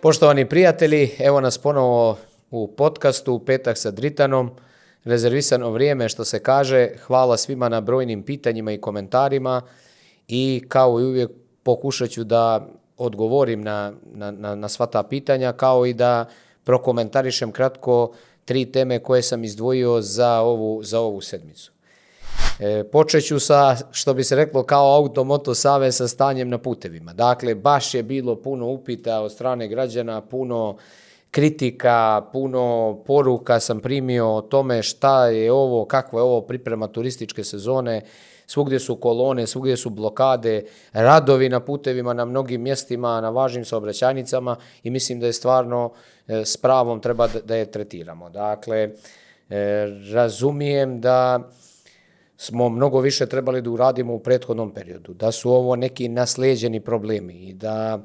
Poštovani prijatelji, evo nas ponovo u podcastu u petak sa Dritanom. Rezervisano vrijeme, što se kaže. Hvala svima na brojnim pitanjima i komentarima i kao i uvijek pokušat ću da odgovorim na sva ta pitanja, kao i da prokomentarišem kratko 3 teme koje sam izdvojio za ovu sedmicu. Počet ću sa, što bi se reklo, kao Automoto Savez sa stanjem na putevima. Dakle, baš je bilo puno upita od strane građana, puno kritika, puno poruka sam primio o tome šta je ovo, kakva je ovo priprema turističke sezone. Svugdje su kolone, svugdje su blokade, radovi na putevima na mnogim mjestima, na važnim saobraćajnicama i mislim da je stvarno s pravom treba da je tretiramo. Dakle, razumijem da smo mnogo više trebali da uradimo u prethodnom periodu, da su ovo neki naslijeđeni problemi i da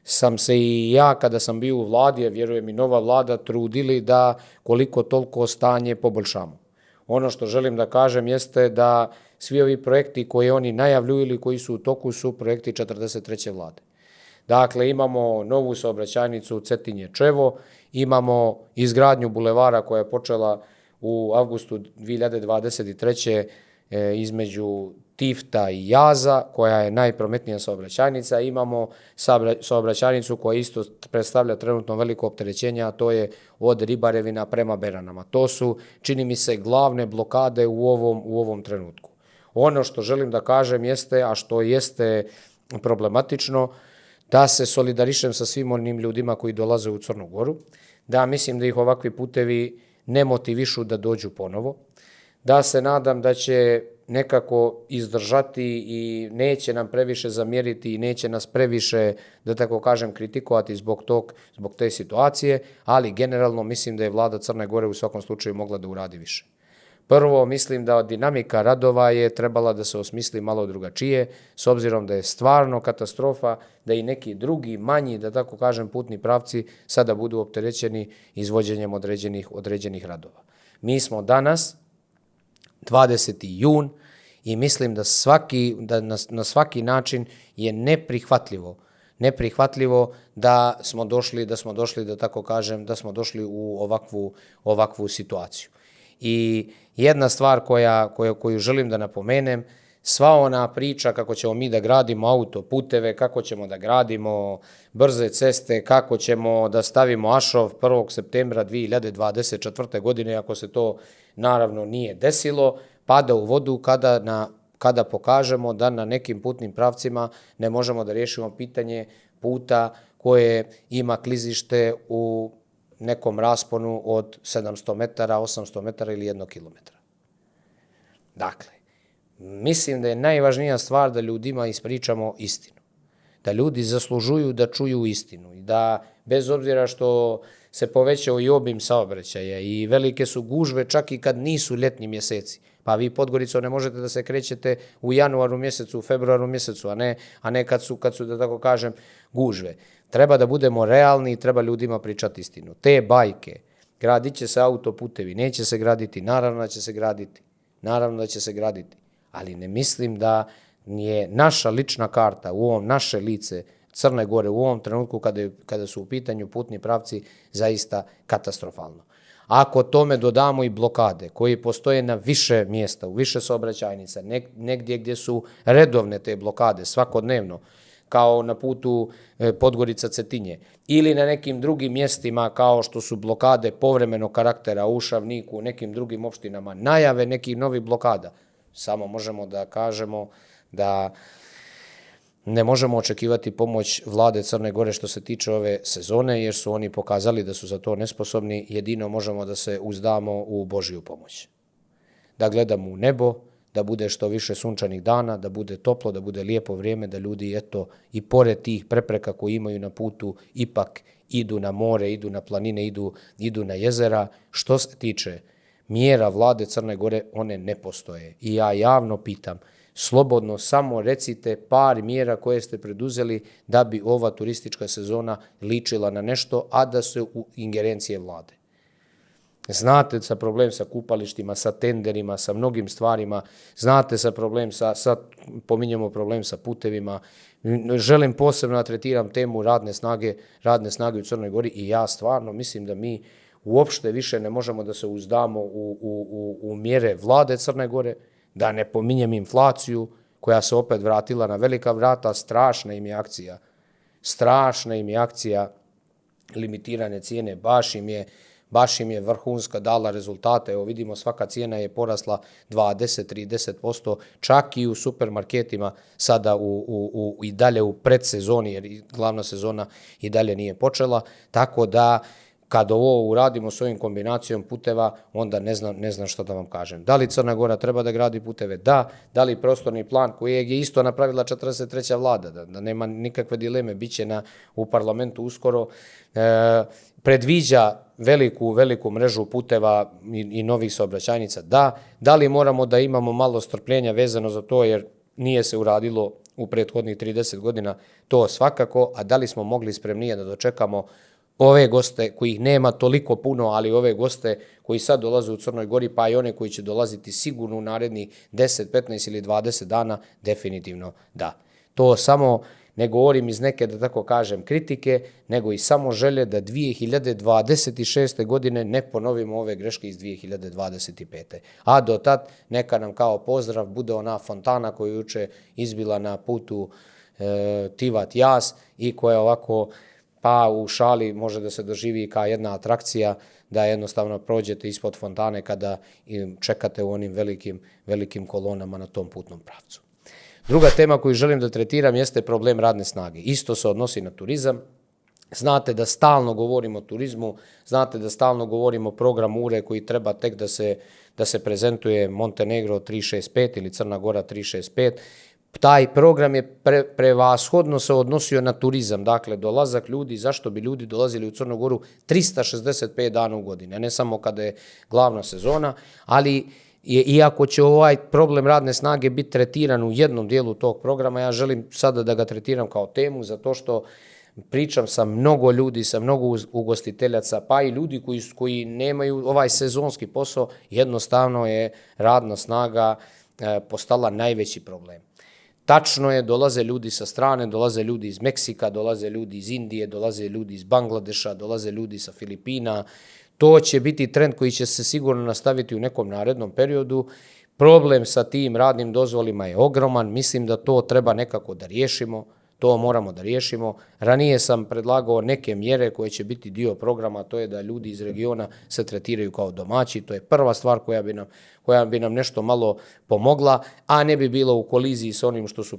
sam se i ja kada sam bio u vladi, a vjerujem i nova vlada, trudili da koliko toliko stanje poboljšamo. Ono što želim da kažem jeste da svi ovi projekti koje oni najavljuju ili koji su u toku su projekti 43. vlade. Dakle, imamo novu saobraćajnicu Cetinje-Čevo, imamo izgradnju bulevara koja je počela u avgustu 2023. Između Tifta i Jaza, koja je najprometnija saobraćajnica. Imamo saobraćajnicu koja isto predstavlja trenutno veliko opterećenje, a to je od Ribarevina prema Beranama. To su, čini mi se, glavne blokade u ovom trenutku. Ono što želim da kažem jeste, a što jeste problematično, da se solidarišem sa svim onim ljudima koji dolaze u Crnu Goru, da mislim da ih ovakvi putevi ne motivišu da dođu ponovo, da se nadam da će nekako izdržati i neće nam previše zamjeriti i neće nas previše, da tako kažem, kritikovati zbog te situacije, ali generalno mislim da je vlada Crne Gore u svakom slučaju mogla da uradi više. Prvo, mislim da dinamika radova je trebala da se osmisli malo drugačije, s obzirom da je stvarno katastrofa da i neki drugi manji, da tako kažem, putni pravci sada budu opterećeni izvođenjem određenih radova. Mi smo danas 20. jun i mislim da na svaki način je neprihvatljivo da smo došli, da tako kažem, da smo došli u ovakvu situaciju. I jedna stvar koju želim da napomenem, sva ona priča kako ćemo mi da gradimo autoputeve, kako ćemo da gradimo brze ceste, kako ćemo da stavimo ašov 1. septembra 2024. godine, ako se to naravno nije desilo, pada u vodu kada pokažemo da na nekim putnim pravcima ne možemo da riješimo pitanje puta koje ima klizište u nekom rasponu od 700 metara, 800 metara ili 1 kilometra. Dakle, mislim da je najvažnija stvar da ljudima ispričamo istinu. Da ljudi zaslužuju da čuju istinu i da bez obzira što se povećao i obim saobraćaja i velike su gužve čak i kad nisu ljetni mjeseci. Pa vi Podgoricom ne možete da se krećete u januaru mjesecu, u februaru mjesecu, a ne kad su, da tako kažem, gužve. Treba da budemo realni i treba ljudima pričati istinu. Te bajke, gradit će se autoputevi, neće se graditi, naravno da će se graditi, ali ne mislim da je naša lična karta, naše lice Crne Gore u ovom trenutku kada su u pitanju putni pravci zaista katastrofalno. Ako tome dodamo i blokade koje postoje na više mjesta, u više saobraćajnica, negdje gdje su redovne te blokade svakodnevno, kao na putu Podgorica-Cetinje, ili na nekim drugim mjestima kao što su blokade povremenog karaktera u Šavniku, u nekim drugim opštinama, najave nekih novih blokada, samo možemo da kažemo da ne možemo očekivati pomoć vlade Crne Gore što se tiče ove sezone, jer su oni pokazali da su za to nesposobni. Jedino možemo da se uzdamo u Božju pomoć. Da gledamo u nebo, da bude što više sunčanih dana, da bude toplo, da bude lijepo vrijeme, da ljudi i pored tih prepreka koje imaju na putu ipak idu na more, idu na planine, idu na jezera. Što se tiče mjera vlade Crne Gore, one ne postoje. I ja javno pitam, slobodno samo recite par mjera koje ste preduzeli da bi ova turistička sezona ličila na nešto, a da se u ingerencije vlade. znate sa problem sa kupalištima, sa tenderima, sa mnogim stvarima, znate sa problem pominjemo problem sa putevima. Želim posebno da tretiram temu radne snage u Crnoj Gori i ja stvarno mislim da mi uopšte više ne možemo da se uzdamo u mjere vlade Crne Gore, da ne pominjem inflaciju koja se opet vratila na velika vrata, strašna im je akcija limitirane cijene, baš im je vrhunska dala rezultate. Evo vidimo, svaka cijena je porasla 20-30%, čak i u supermarketima sada i dalje u predsezoni, jer glavna sezona i dalje nije počela, tako da kad ovo uradimo s ovim kombinacijom puteva, onda ne znam što da vam kažem. Da li Crna Gora treba da gradi puteve? Da li prostorni plan kojeg je isto napravila 43. vlada, da nema nikakve dileme, bit će u parlamentu uskoro, predviđa veliku mrežu puteva i novih saobraćajnica? Da li moramo da imamo malo strpljenja vezano za to, jer nije se uradilo u prethodnih 30 godina, to svakako, a da li smo mogli spremnije da dočekamo ove goste, kojih nema toliko puno, ali ove goste koji sad dolaze u Crnoj Gori, pa i one koji će dolaziti sigurno u narednih 10, 15 ili 20 dana, definitivno da. To samo ne govorim iz neke, da tako kažem, kritike, nego i samo želje da 2026. godine ne ponovimo ove greške iz 2025. A do tad neka nam kao pozdrav bude ona fontana koju je juče izbila na putu Tivat Jas i koja ovako, pa u šali može da se doživi kao jedna atrakcija, da jednostavno prođete ispod fontane kada čekate u onim velikim kolonama na tom putnom pravcu. Druga tema koju želim da tretiram jeste problem radne snage. Isto se odnosi na turizam. Znate da stalno govorimo o turizmu, znate da stalno govorimo o programu URE koji treba tek da se prezentuje Montenegro 365 ili Crna Gora 365. Taj program je prevashodno se odnosio na turizam, dakle dolazak ljudi, zašto bi ljudi dolazili u Crnu Goru 365 dana u godini, a ne samo kada je glavna sezona, ali iako će ovaj problem radne snage biti tretiran u jednom dijelu tog programa, ja želim sada da ga tretiram kao temu, zato što pričam sa mnogo ljudi, sa mnogo ugostiteljaca, pa i ljudi koji nemaju ovaj sezonski posao, jednostavno je radna snaga postala najveći problem. Tačno je, dolaze ljudi sa strane, dolaze ljudi iz Meksika, dolaze ljudi iz Indije, dolaze ljudi iz Bangladeša, dolaze ljudi sa Filipina. To će biti trend koji će se sigurno nastaviti u nekom narednom periodu. Problem sa tim radnim dozvolima je ogroman, mislim da to treba nekako da riješimo, to moramo da riješimo. Ranije sam predlagao neke mjere koje će biti dio programa, to je da ljudi iz regiona se tretiraju kao domaći, to je prva stvar koja bi nam nešto malo pomogla, a ne bi bilo u koliziji s onim što su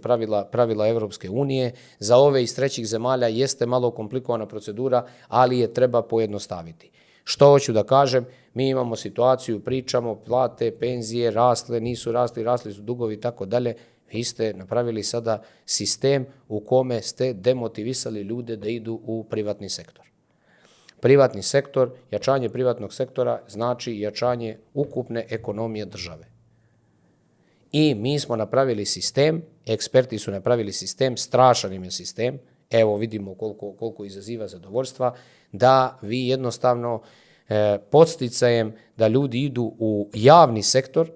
pravila Evropske unije. Za ove iz trećih zemalja jeste malo komplikovana procedura, ali je treba pojednostaviti. Što hoću da kažem, mi imamo situaciju, pričamo, plate, penzije, rasle, nisu rasli su dugovi i tako dalje. Vi ste napravili sada sistem u kome ste demotivisali ljude da idu u privatni sektor. Privatni sektor, jačanje privatnog sektora znači jačanje ukupne ekonomije države. I mi smo napravili sistem, eksperti su napravili sistem, strašan im je sistem, evo vidimo koliko izaziva zadovoljstva, da vi jednostavno podsticajem da ljudi idu u javni sektor,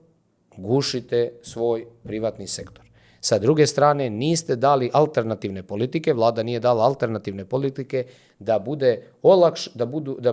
gušite svoj privatni sektor. Sa druge strane, niste dali alternativne politike, vlada nije dala alternativne politike da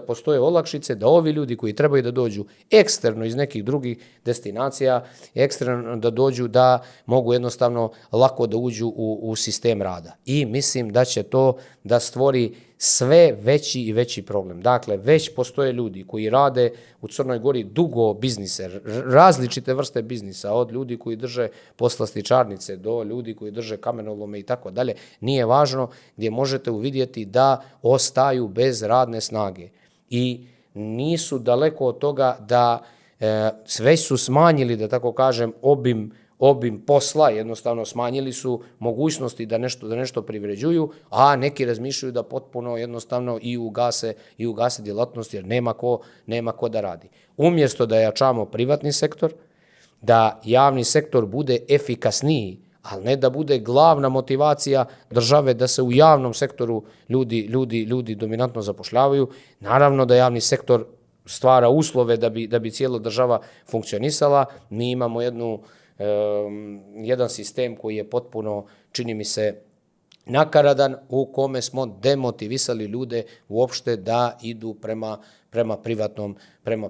postoje olakšice, da ovi ljudi koji trebaju da dođu eksterno iz nekih drugih destinacija, eksterno da dođu, da mogu jednostavno lako da uđu u sistem rada. I mislim da će to da stvori sve veći i veći problem. Dakle, već postoje ljudi koji rade u Crnoj Gori dugo biznise, različite vrste biznisa, od ljudi koji drže poslastičarnice do ljudi koji drže kamenolome i tako dalje, nije važno, gdje možete uvidjeti da ostaju bez radne snage. I nisu daleko od toga da sve su smanjili, da tako kažem, obim posla, jednostavno smanjili su mogućnosti da nešto privređuju, a neki razmišljaju da potpuno jednostavno i ugase djelatnosti, jer nema ko da radi. Umjesto da jačamo privatni sektor, da javni sektor bude efikasniji, ali ne da bude glavna motivacija države da se u javnom sektoru ljudi dominantno zapošljavaju. Naravno da javni sektor stvara uslove da bi cijela država funkcionisala. Mi imamo jedan sistem koji je potpuno, čini mi se, nakaradan, u kome smo demotivisali ljude uopšte da idu prema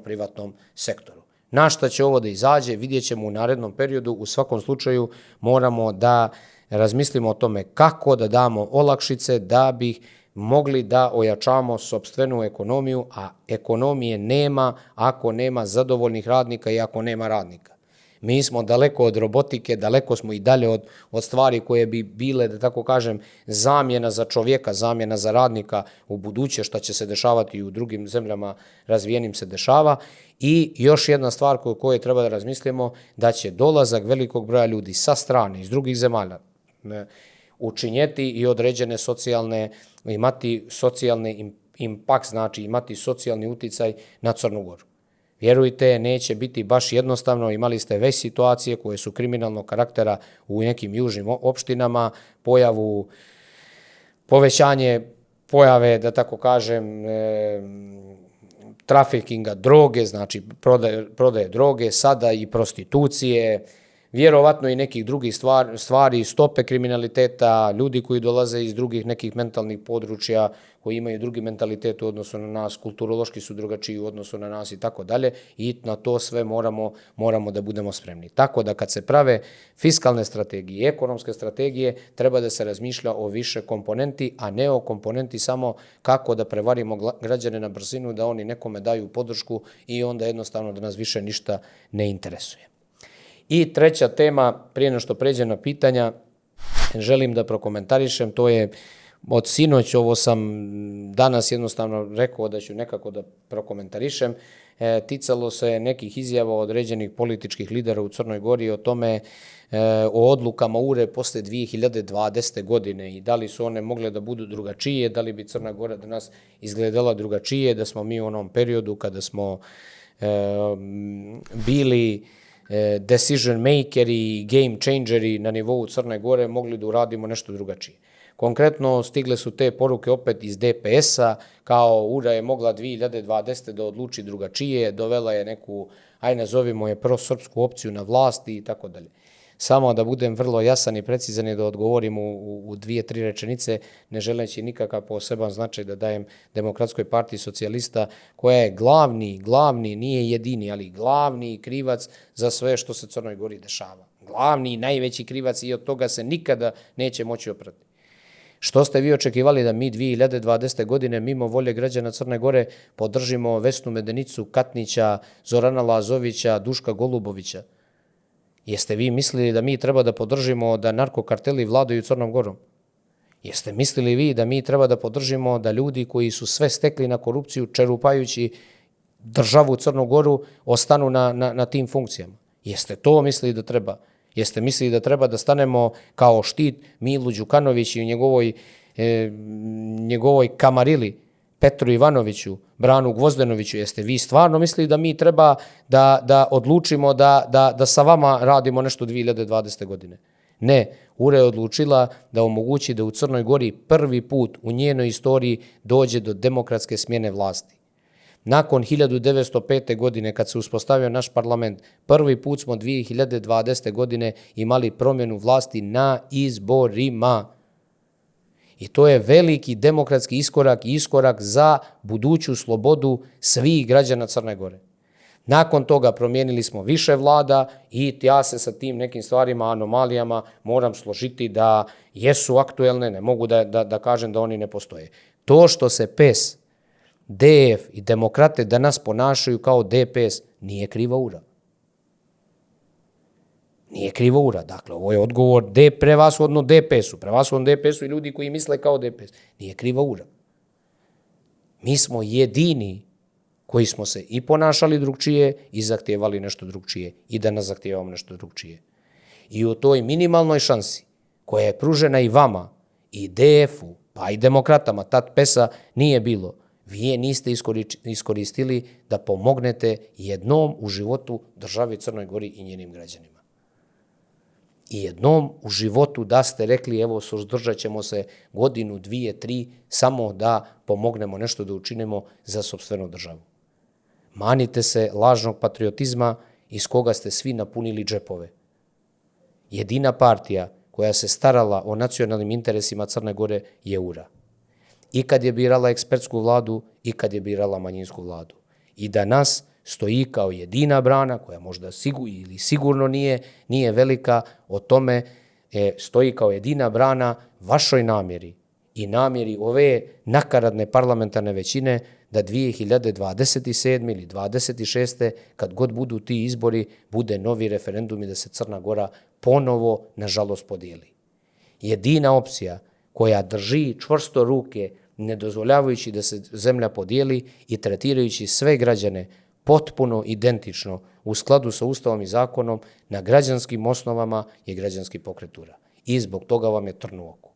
privatnom sektoru. Na šta će ovo da izađe, vidjet ćemo u narednom periodu. U svakom slučaju moramo da razmislimo o tome kako da damo olakšice da bi mogli da ojačamo sopstvenu ekonomiju, a ekonomije nema ako nema zadovoljnih radnika i ako nema radnika. Mi smo daleko od robotike, daleko smo i dalje od stvari koje bi bile, da tako kažem, zamjena za čovjeka, zamjena za radnika u buduće, šta će se dešavati i u drugim zemljama razvijenim se dešava. I još jedna stvar koju treba da razmislimo, da će dolazak velikog broja ljudi sa strane, iz drugih zemalja, učinjeti i određene imati socijalni impakt, znači imati socijalni uticaj na Crnu Goru. Vjerujte, neće biti baš jednostavno, imali ste već situacije koje su kriminalnog karaktera u nekim južnim opštinama, povećanje pojave, da tako kažem, trafikinga droge, znači prodaje droge, sada i prostitucije, vjerovatno i nekih drugih stvari, stope kriminaliteta, ljudi koji dolaze iz drugih nekih mentalnih područja, koji imaju drugi mentalitet u odnosu na nas, kulturološki su drugačiji u odnosu na nas i tako dalje, i na to sve moramo da budemo spremni. Tako da kad se prave fiskalne strategije i ekonomske strategije, treba da se razmišlja o više komponenti, a ne o komponenti samo kako da prevarimo građane na brzinu, da oni nekome daju podršku i onda jednostavno da nas više ništa ne interesuje. I treća tema, prije nego što pređem na pitanja, želim da prokomentarišem, to je od sinoć, ovo sam danas jednostavno rekao da ću nekako da prokomentarišem, ticalo se nekih izjava određenih političkih lidera u Crnoj Gori o tome, o odlukama URE posle 2020. godine i da li su one mogle da budu drugačije, da li bi Crna Gora danas izgledala drugačije, da smo mi u onom periodu kada smo bili decision makeri i game changeri na nivou Crne Gore mogli da uradimo nešto drugačije. Konkretno, stigle su te poruke opet iz DPS-a, kao URA je mogla 2020. da odluči drugačije, dovela je neku, nazovimo je prosrpsku opciju na vlasti i tako dalje. Samo da budem vrlo jasan i precizan i da odgovorim u 2-3 rečenice, ne želeći nikakav poseban značaj da dajem Demokratskoj partiji socijalista, koja je glavni, nije jedini, ali glavni krivac za sve što se Crnoj Gori dešava. Glavni i najveći krivac, i od toga se nikada neće moći oprati. Što ste vi očekivali da mi 2020. godine mimo volje građana Crne Gore podržimo Vesnu Medenicu, Katnića, Zorana Lazovića, Duška Golubovića? Jeste vi mislili da mi treba da podržimo da narkokarteli vladaju Crnom Gorom? Jeste mislili vi da mi treba da podržimo da ljudi koji su sve stekli na korupciju, čerupajući državu Crnu Goru, ostanu na tim funkcijama? Jeste to mislili da treba? Jeste mislili da treba da stanemo kao štit Milu Đukanoviću i njegovoj kamarili, Petru Ivanoviću, Branu Gvozdenoviću? Jeste vi stvarno mislili da mi treba da odlučimo da sa vama radimo nešto 2020. godine? Ne, URA je odlučila da omogući da u Crnoj Gori prvi put u njenoj istoriji dođe do demokratske smjene vlasti. Nakon 1905. godine, kad se uspostavio naš parlament, prvi put smo 2020. godine imali promjenu vlasti na izborima. I to je veliki demokratski iskorak za buduću slobodu svih građana Crne Gore. Nakon toga promijenili smo više vlada i ja se sa tim nekim stvarima, anomalijama moram složiti da jesu aktuelne, ne mogu da kažem da oni ne postoje. To što se PES, DF i demokrate danas ponašaju kao DPS, nije kriva URA. Nije kriva URA. Dakle, ovo je odgovor prevashodno DPS-u i ljudi koji misle kao DPS. Nije kriva URA. Mi smo jedini koji smo se i ponašali drugčije i zahtijevali nešto drugčije i danas zahtijevamo nešto drugčije. I u toj minimalnoj šansi koja je pružena i vama, i DF-u, pa i demokratama, tad PES-a nije bilo, vi je niste iskoristili da pomognete jednom u životu državi Crnoj Gori i njenim građanima. I jednom u životu da ste rekli, evo, suzdržat ćemo se godinu, 2, 3, samo da pomognemo nešto da učinimo za sopstvenu državu. manite se lažnog patriotizma iz koga ste svi napunili džepove. Jedina partija koja se starala o nacionalnim interesima Crne Gore je URA. I kad je birala ekspertsku vladu, i kad je birala manjinsku vladu. I danas stoji kao jedina brana, koja možda sigurno nije velika, o tome stoji kao jedina brana vašoj namjeri i namjeri ove nakaradne parlamentarne većine da 2027. ili 26. kad god budu ti izbori, bude novi referendum i da se Crna Gora ponovo, nažalost, podijeli. Jedina opcija koja drži čvrsto ruke, ne dozvoljavajući da se zemlja podijeli i tretirajući sve građane potpuno identično u skladu sa Ustavom i zakonom na građanskim osnovama je građanski pokret URA. I zbog toga vam je trn u oku.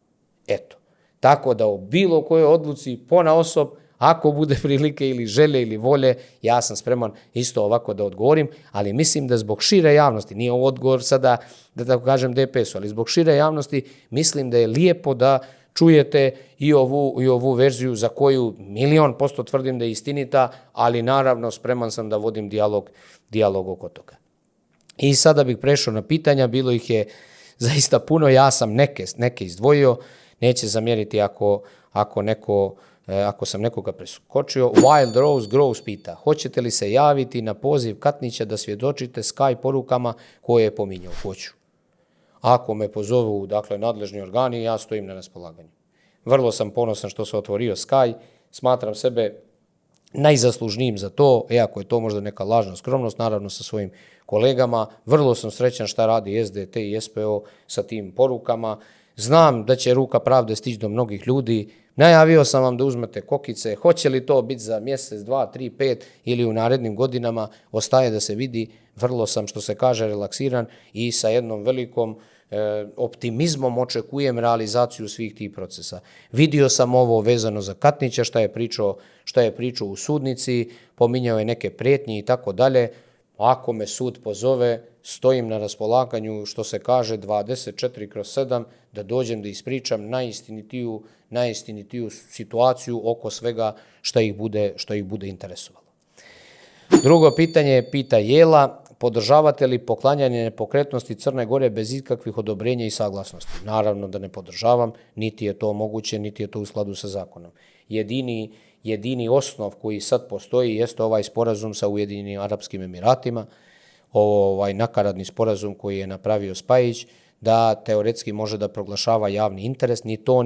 Eto. Tako da o bilo kojoj odluci ponaosob, ako bude prilike ili želje ili volje, ja sam spreman isto ovako da odgovorim, ali mislim da zbog šire javnosti, nije ovo odgovor sada da tako kažem DPS-u, ali zbog šire javnosti mislim da je lijepo da čujete i ovu verziju za koju 1.000.000% tvrdim da je istinita, ali naravno spreman sam da vodim dijalog oko toga. I sada bih prešao na pitanja, bilo ih je zaista puno, ja sam neke izdvojio, neće zamjeriti ako sam nekoga preskočio. Wild Rose Gross pita, hoćete li se javiti na poziv Katnića da svjedočite Sky porukama koje je pominjao? Hoću. Ako me pozovu, dakle, nadležni organi, ja stojim na raspolaganju. Vrlo sam ponosan što se otvorio Sky, smatram sebe najzaslužnijim za to, iako je to možda neka lažna skromnost, naravno sa svojim kolegama. Vrlo sam srećan šta radi SDT i SPO sa tim porukama. Znam da će ruka pravde stići do mnogih ljudi. Najavio sam vam da uzmete kokice. Hoće li to biti za mjesec, 2, 3, 5 ili u narednim godinama, ostaje da se vidi. Vrlo sam, što se kaže, relaksiran i sa jednom velikom optimizmom očekujem realizaciju svih tih procesa. Vidio sam ovo vezano za Katnića, šta je pričao u sudnici, pominjao je neke prijetnje i tako dalje. Ako me sud pozove, stojim na raspolaganju, što se kaže, 24/7, da dođem da ispričam najistinitiju situaciju oko svega šta ih bude interesovalo. Drugo pitanje pita Jela, podržavate li poklanjanje nepokretnosti Crne Gore bez ikakvih odobrenja i saglasnosti? Naravno da ne podržavam, niti je to moguće, niti je to u skladu sa zakonom. Jedini osnov koji sad postoji jeste ovaj sporazum sa Ujedinjenim Arapskim Emiratima, ovaj nakaradni sporazum koji je napravio Spajić, da teoretski može da proglašava javni interes, ni to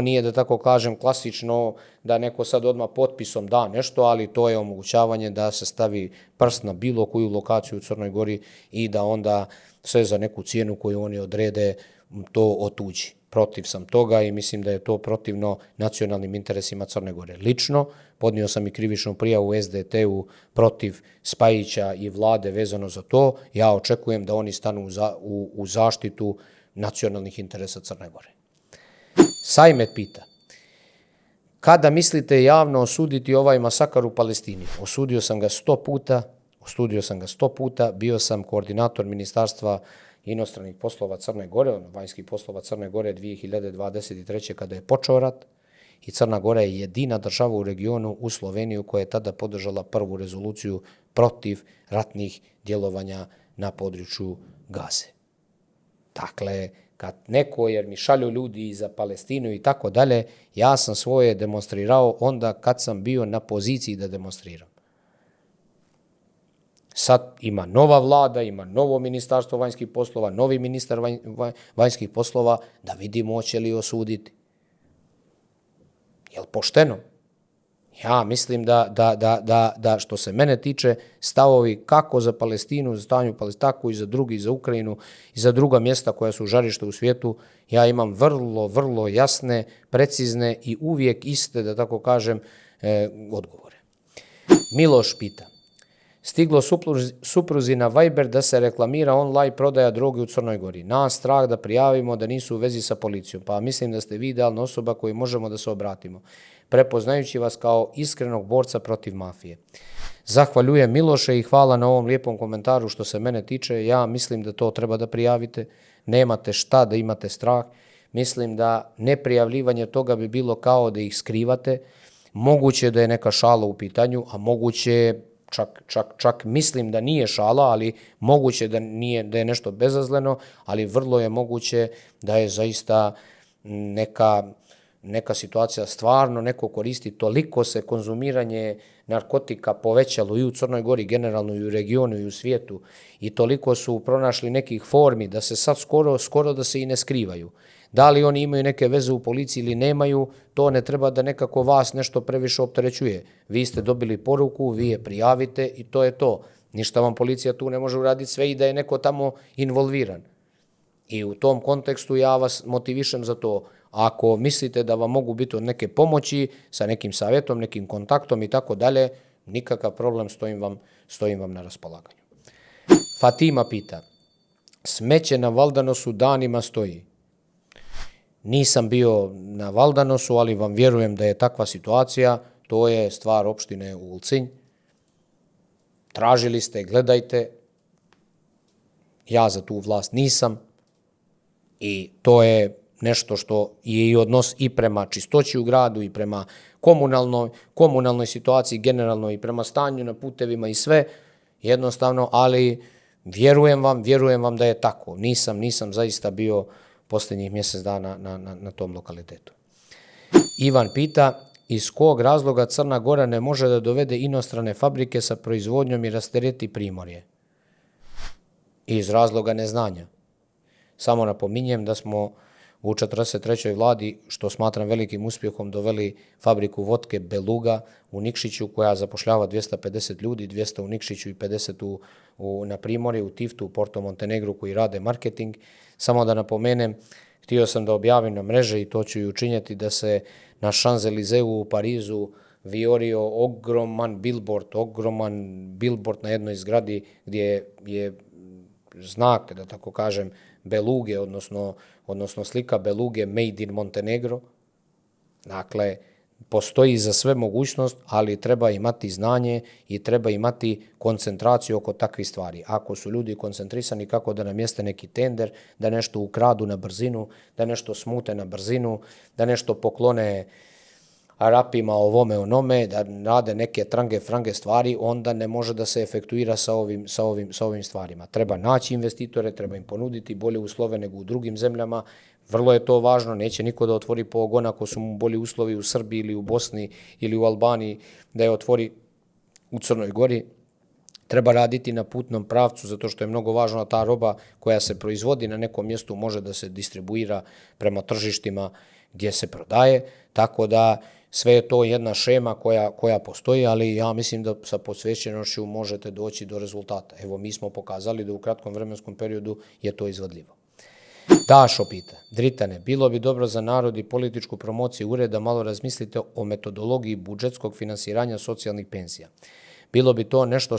nije, da tako kažem, klasično da neko sad odmah potpisom da nešto, ali to je omogućavanje da se stavi prst na bilo koju lokaciju u Crnoj Gori i da onda sve za neku cijenu koju oni odrede to otuđi. Protiv sam toga i mislim da je to protivno nacionalnim interesima Crne Gore. Lično podnio sam i krivičnu prijavu SDT-u protiv Spajića i vlade vezano za to. Ja očekujem da oni stanu u zaštitu nacionalnih interesa Crne Gore. Sajmet pita, kada mislite javno osuditi ovaj masakar u Palestini? Osudio sam ga 100 puta, bio sam koordinator Ministarstva inostranih poslova Crne Gore, vanjskih poslova Crne Gore 2023. kada je počeo rat i Crna Gora je jedina država u regionu u Sloveniju koja je tada podržala prvu rezoluciju protiv ratnih djelovanja na području Gaze. Dakle, kad neko, jer mi šalju ljudi za Palestinu i tako dalje, ja sam svoje demonstrirao onda kad sam bio na poziciji da demonstriram. Sad ima nova vlada, ima novo ministarstvo vanjskih poslova, novi ministar vanjskih poslova, da vidimo hoće li osuditi. Jel pošteno? Ja mislim da što se mene tiče, stavovi kako za Palestinu, za stanje u Palestinu, tako i za drugi, za Ukrajinu i za druga mjesta koja su žarište u svijetu, ja imam vrlo jasne, precizne i uvijek iste, da tako kažem, odgovore. Miloš pita, stiglo supruzi na Viber da se reklamira online prodaja droge u Crnoj Gori. Nas strah da prijavimo da nisu u vezi sa policijom, pa mislim da ste vi idealna osoba koju možemo da se obratimo, prepoznajući vas kao iskrenog borca protiv mafije. Zahvaljujem Miloše i hvala na ovom lijepom komentaru što se mene tiče. Ja mislim da to treba da prijavite. Nemate šta da imate strah. Mislim da neprijavljivanje toga bi bilo kao da ih skrivate. moguće da je neka šala u pitanju, a moguće čak mislim da nije šala, ali moguće da je nešto bezazleno, ali vrlo je moguće da je zaista neka situacija stvarno neko koristi, toliko se konzumiranje narkotika povećalo i u Crnoj Gori generalno i u regionu i u svijetu i toliko su pronašli nekih formi da se sad skoro da se i ne skrivaju. Da li oni imaju neke veze u policiji ili nemaju, to ne treba da nekako vas nešto previše opterećuje. Vi ste dobili poruku, vi je prijavite i to je to. Ništa vam policija tu ne može uraditi sve i da je neko tamo involviran. I u tom kontekstu ja vas motivišem za to. Ako mislite da vam mogu biti od neke pomoći sa nekim savjetom, nekim kontaktom i tako dalje, nikakav problem, stojim vam na raspolaganju. Fatima pita, smeće na Valdanosu danima stoji. Nisam bio na Valdanosu, ali vam vjerujem da je takva situacija. To je stvar opštine Ulcinj. Tražili ste, gledajte. Ja za tu vlast nisam. I to je nešto što je i odnos i prema čistoći u gradu i prema komunalnoj situaciji generalno i prema stanju na putevima i sve jednostavno, ali vjerujem vam da je tako. Nisam zaista bio posljednjih mjesec dana na tom lokalitetu. Ivan pita, iz kog razloga Crna Gora ne može da dovede inostrane fabrike sa proizvodnjom i rastereti Primorje? Iz razloga neznanja. Samo napominjem da smo u 43. vladi, što smatram velikim uspjehom, doveli fabriku vodke Beluga u Nikšiću koja zapošljava 250 ljudi, 200 u Nikšiću i 50 na Primorje, u Tiftu, u Porto Montenegru koji rade marketing. Samo da napomenem, htio sam da objavim na mreže i to ću i učinjeti da se na Champs-Élysées u Parizu viorio ogroman billboard na jednoj zgradi gdje je znak, da tako kažem, Beluge, odnosno slika Beluge Made in Montenegro. Dakle, postoji za sve mogućnost, ali treba imati znanje i treba imati koncentraciju oko takvih stvari. Ako su ljudi koncentrisani kako da namjeste neki tender, da nešto ukradu na brzinu, da nešto smute na brzinu, da nešto poklone Arapima ovome onome, da rade neke frange stvari, onda ne može da se efektuira sa ovim stvarima. Treba naći investitore, treba im ponuditi bolje uslove nego u drugim zemljama. Vrlo je to važno, neće niko da otvori pogon ako su mu bolji uslovi u Srbiji ili u Bosni ili u Albaniji, da je otvori u Crnoj Gori. Treba raditi na putnom pravcu, zato što je mnogo važno da ta roba koja se proizvodi na nekom mjestu može da se distribuira prema tržištima gdje se prodaje, tako da sve je to jedna šema koja postoji, ali ja mislim da sa posvećenošću možete doći do rezultata. Evo, mi smo pokazali da u kratkom vremenskom periodu je to izvodljivo. Dašo pita, Dritane, bilo bi dobro za narod i političku promociju ureda malo razmislite o metodologiji budžetskog finansiranja socijalnih penzija. Bilo bi to nešto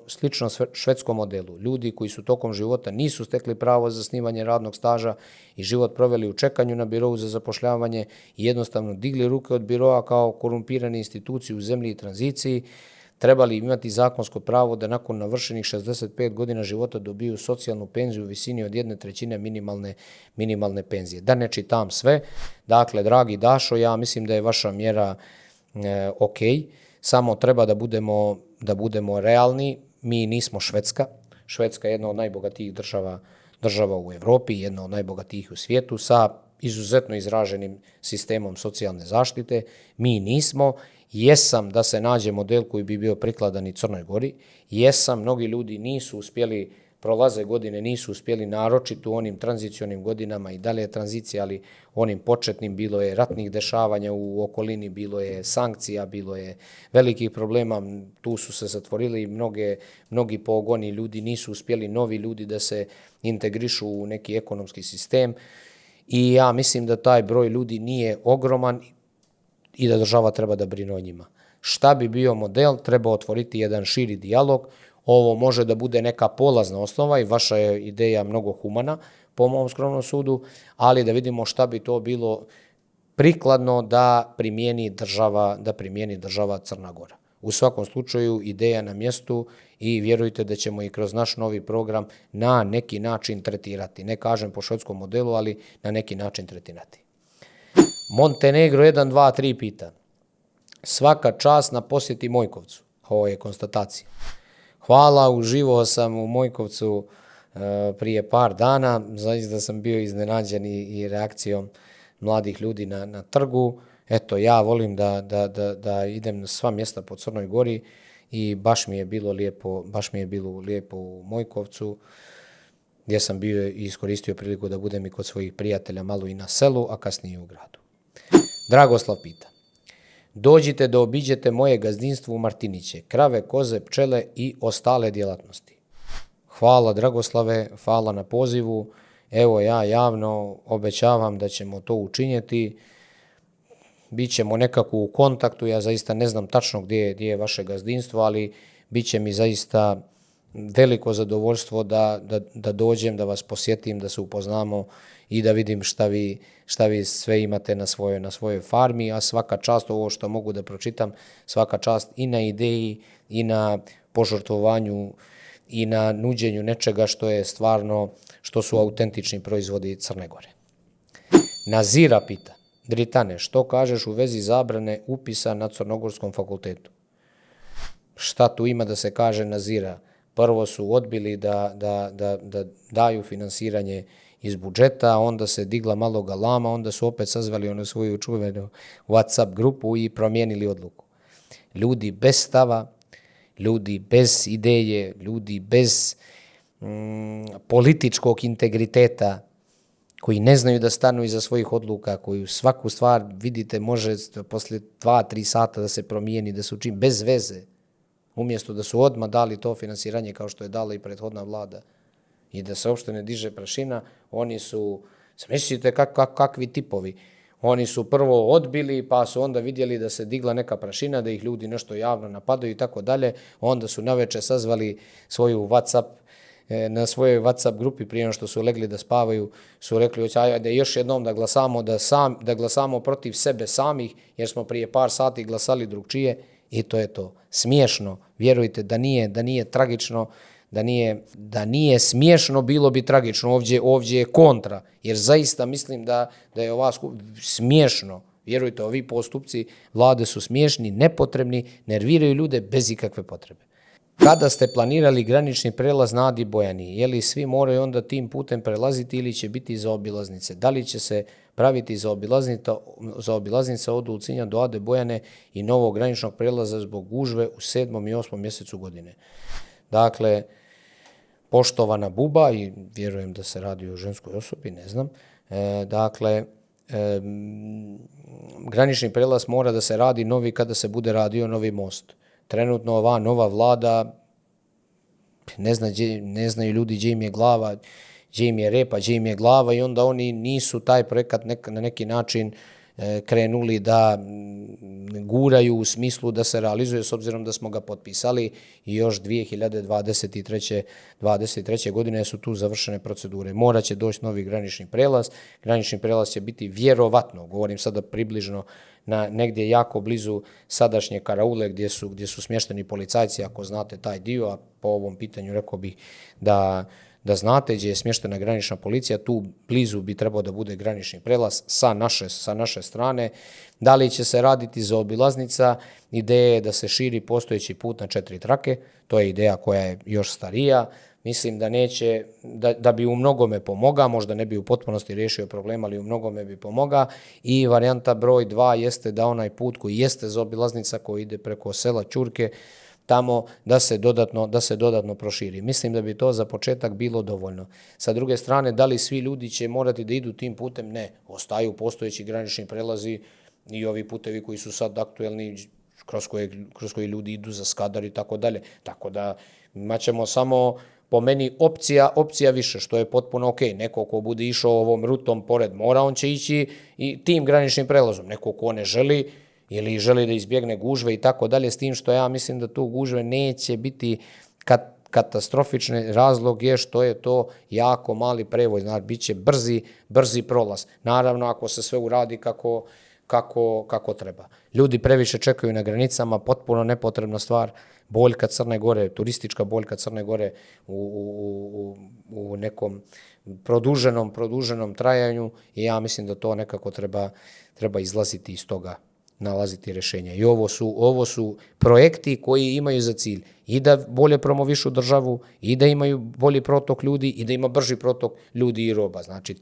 slično švedskom modelu. Ljudi koji su tokom života nisu stekli pravo za zasnivanje radnog staža i život proveli u čekanju na birou za zapošljavanje i jednostavno digli ruke od biroa kao korumpirane institucije u zemlji i tranziciji, trebali imati zakonsko pravo da nakon navršenih 65 godina života dobiju socijalnu penziju u visini od 1/3 minimalne penzije. Da ne čitam sve, dakle, dragi Dašo, ja mislim da je vaša mjera ok, samo treba da budemo realni. Mi nismo Švedska. Švedska je jedna od najbogatijih država u Evropi, jedna od najbogatijih u svijetu, sa izuzetno izraženim sistemom socijalne zaštite. Mi nismo. Jesam da se nađe model koji bi bio prikladan i Crnoj Gori. Jesam, mnogi ljudi nisu uspjeli, prolaze godine, nisu uspjeli naročito u onim tranzicionim godinama, i dalje je tranzicija, ali onim početnim, bilo je ratnih dešavanja u okolini, bilo je sankcija, bilo je velikih problema, tu su se zatvorili mnogi pogoni, ljudi nisu uspjeli, novi ljudi da se integrišu u neki ekonomski sistem i ja mislim da taj broj ljudi nije ogroman i da država treba da brine o njima. Šta bi bio model? Treba otvoriti jedan širi dijalog. Ovo može da bude neka polazna osnova i vaša je ideja mnogo humana, po mom skromnom sudu, ali da vidimo šta bi to bilo prikladno da primijeni država Crna Gora. U svakom slučaju, ideja na mjestu i vjerujte da ćemo i kroz naš novi program na neki način tretirati. Ne kažem po švedskom modelu, ali na neki način tretirati. Montenegro 1, 2, 3 pita. Svaka čast na posjeti Mojkovcu. Ovo je konstatacija. Hvala, uživao sam u Mojkovcu prije par dana. Zaista sam bio iznenađen i reakcijom mladih ljudi na trgu. Eto, ja volim da idem na sva mjesta po Crnoj Gori i baš mi je bilo lijepo u Mojkovcu, gdje sam bio i iskoristio priliku da budem i kod svojih prijatelja malo i na selu, a kasnije u gradu. Dragoslav pita: dođite da obiđete moje gazdinstvo u Martiniće, krave, koze, pčele i ostale djelatnosti. Hvala Dragoslave, hvala na pozivu. Evo, ja javno obećavam da ćemo to učiniti. Bićemo nekako u kontaktu, ja zaista ne znam tačno gdje je vaše gazdinstvo, ali bit će mi zaista veliko zadovoljstvo da dođem, da vas posjetim, da se upoznamo i da vidim šta vi sve imate na svojoj farmi, a svaka čast, ovo što mogu da pročitam, svaka čast i na ideji i na požrtvovanju i na nuđenju nečega što je stvarno, što su autentični proizvodi Crne Gore. Nazira pita: Dritane, što kažeš u vezi zabrane upisa na Crnogorskom fakultetu? Šta tu ima da se kaže, Nazira? Prvo su odbili da daju finansiranje iz budžeta, onda se digla malo galama, onda su opet sazvali onu svoju čuvenu WhatsApp grupu i promijenili odluku. Ljudi bez stava, ljudi bez ideje, ljudi bez političkog integriteta, koji ne znaju da stanu iza svojih odluka, koji svaku stvar, vidite, može poslije 2-3 sata da se promijeni, da se učini bez veze, umjesto da su odmah dali to finansiranje kao što je dala i prethodna vlada i da se uopšte ne diže prašina. Oni su, mislite kakvi tipovi, oni su prvo odbili, pa su onda vidjeli da se digla neka prašina, da ih ljudi nešto javno napadaju i tako dalje, onda su navečer sazvali na svojoj WhatsApp grupi prije što su legli da spavaju, su rekli da još jednom da glasamo, da glasamo protiv sebe samih, jer smo prije par sati glasali drugčije, i to je to. Smiješno, vjerujte, da nije tragično, da nije smiješno, bilo bi tragično. Ovdje je kontra, jer zaista mislim da je ova smiješno. Vjerujte, ovi postupci vlade su smiješni, nepotrebni, nerviraju ljude bez ikakve potrebe. Kada ste planirali granični prelaz na Adi Bojani, je li svi moraju onda tim prelaziti ili će biti zaobilaznice? Da li će se praviti zaobilaznica od Ulcinja do Ade Bojane i novog graničnog prelaza zbog gužve u 7. i 8. mjesecu godine? Dakle, poštovana Buba, i vjerujem da se radi o ženskoj osobi, ne znam, granični prelaz mora da se radi novi kada se bude radio novi most. Trenutno ova nova vlada, ne znaju ljudi gdje im je glava, gdje im je repa, gdje im je glava, i onda oni nisu taj projekat na neki način krenuli da guraju u smislu da se realizuje, s obzirom da smo ga potpisali i još 2023. godine su tu završene procedure. Morat će doći novi granični prelaz. Granični prelaz će biti vjerovatno, govorim sada približno, na negdje jako blizu sadašnje Karaule gdje su smješteni policajci, ako znate taj dio, a po ovom pitanju rekao bih da znate gdje je smještena granična policija, tu blizu bi trebao da bude granični prelaz sa naše strane. Da li će se raditi zaobilaznica? Ideja je da se širi postojeći put na 4 trake, to je ideja koja je još starija. Mislim da neće, da bi u mnogome pomoga, možda ne bi u potpunosti riješio problem, ali u mnogome bi pomoga. I varijanta broj 2 jeste da onaj put koji jeste zaobilaznica, koji ide preko sela Ćurke, tamo da se dodatno proširi. Mislim da bi to za početak bilo dovoljno. Sa druge strane, da li svi ljudi će morati da idu tim putem? Ne. Ostaju postojeći granični prelazi i ovi putevi koji su sad aktuelni, kroz koje ljudi idu za Skadar i tako dalje. Tako da imaćemo samo, po meni, opcija više, što je potpuno ok. Neko ko bude išao ovom rutom pored mora, on će ići i tim graničnim prelazom. Neko ko ne želi ili želi da izbjegne gužve i tako dalje, s tim što ja mislim da tu gužve neće biti katastrofični. Razlog je što je to jako mali prevoz, znači bit će brzi prolaz. Naravno, ako se sve uradi kako treba. Ljudi previše čekaju na granicama, potpuno nepotrebna stvar, boljka Crne Gore, turistička boljka Crne Gore u nekom produženom trajanju, i ja mislim da to nekako treba izlaziti iz toga nalaziti rješenja. I ovo su projekti koji imaju za cilj i da bolje promovišu državu, i da imaju bolji protok ljudi, i da ima brži protok ljudi i roba. Znači,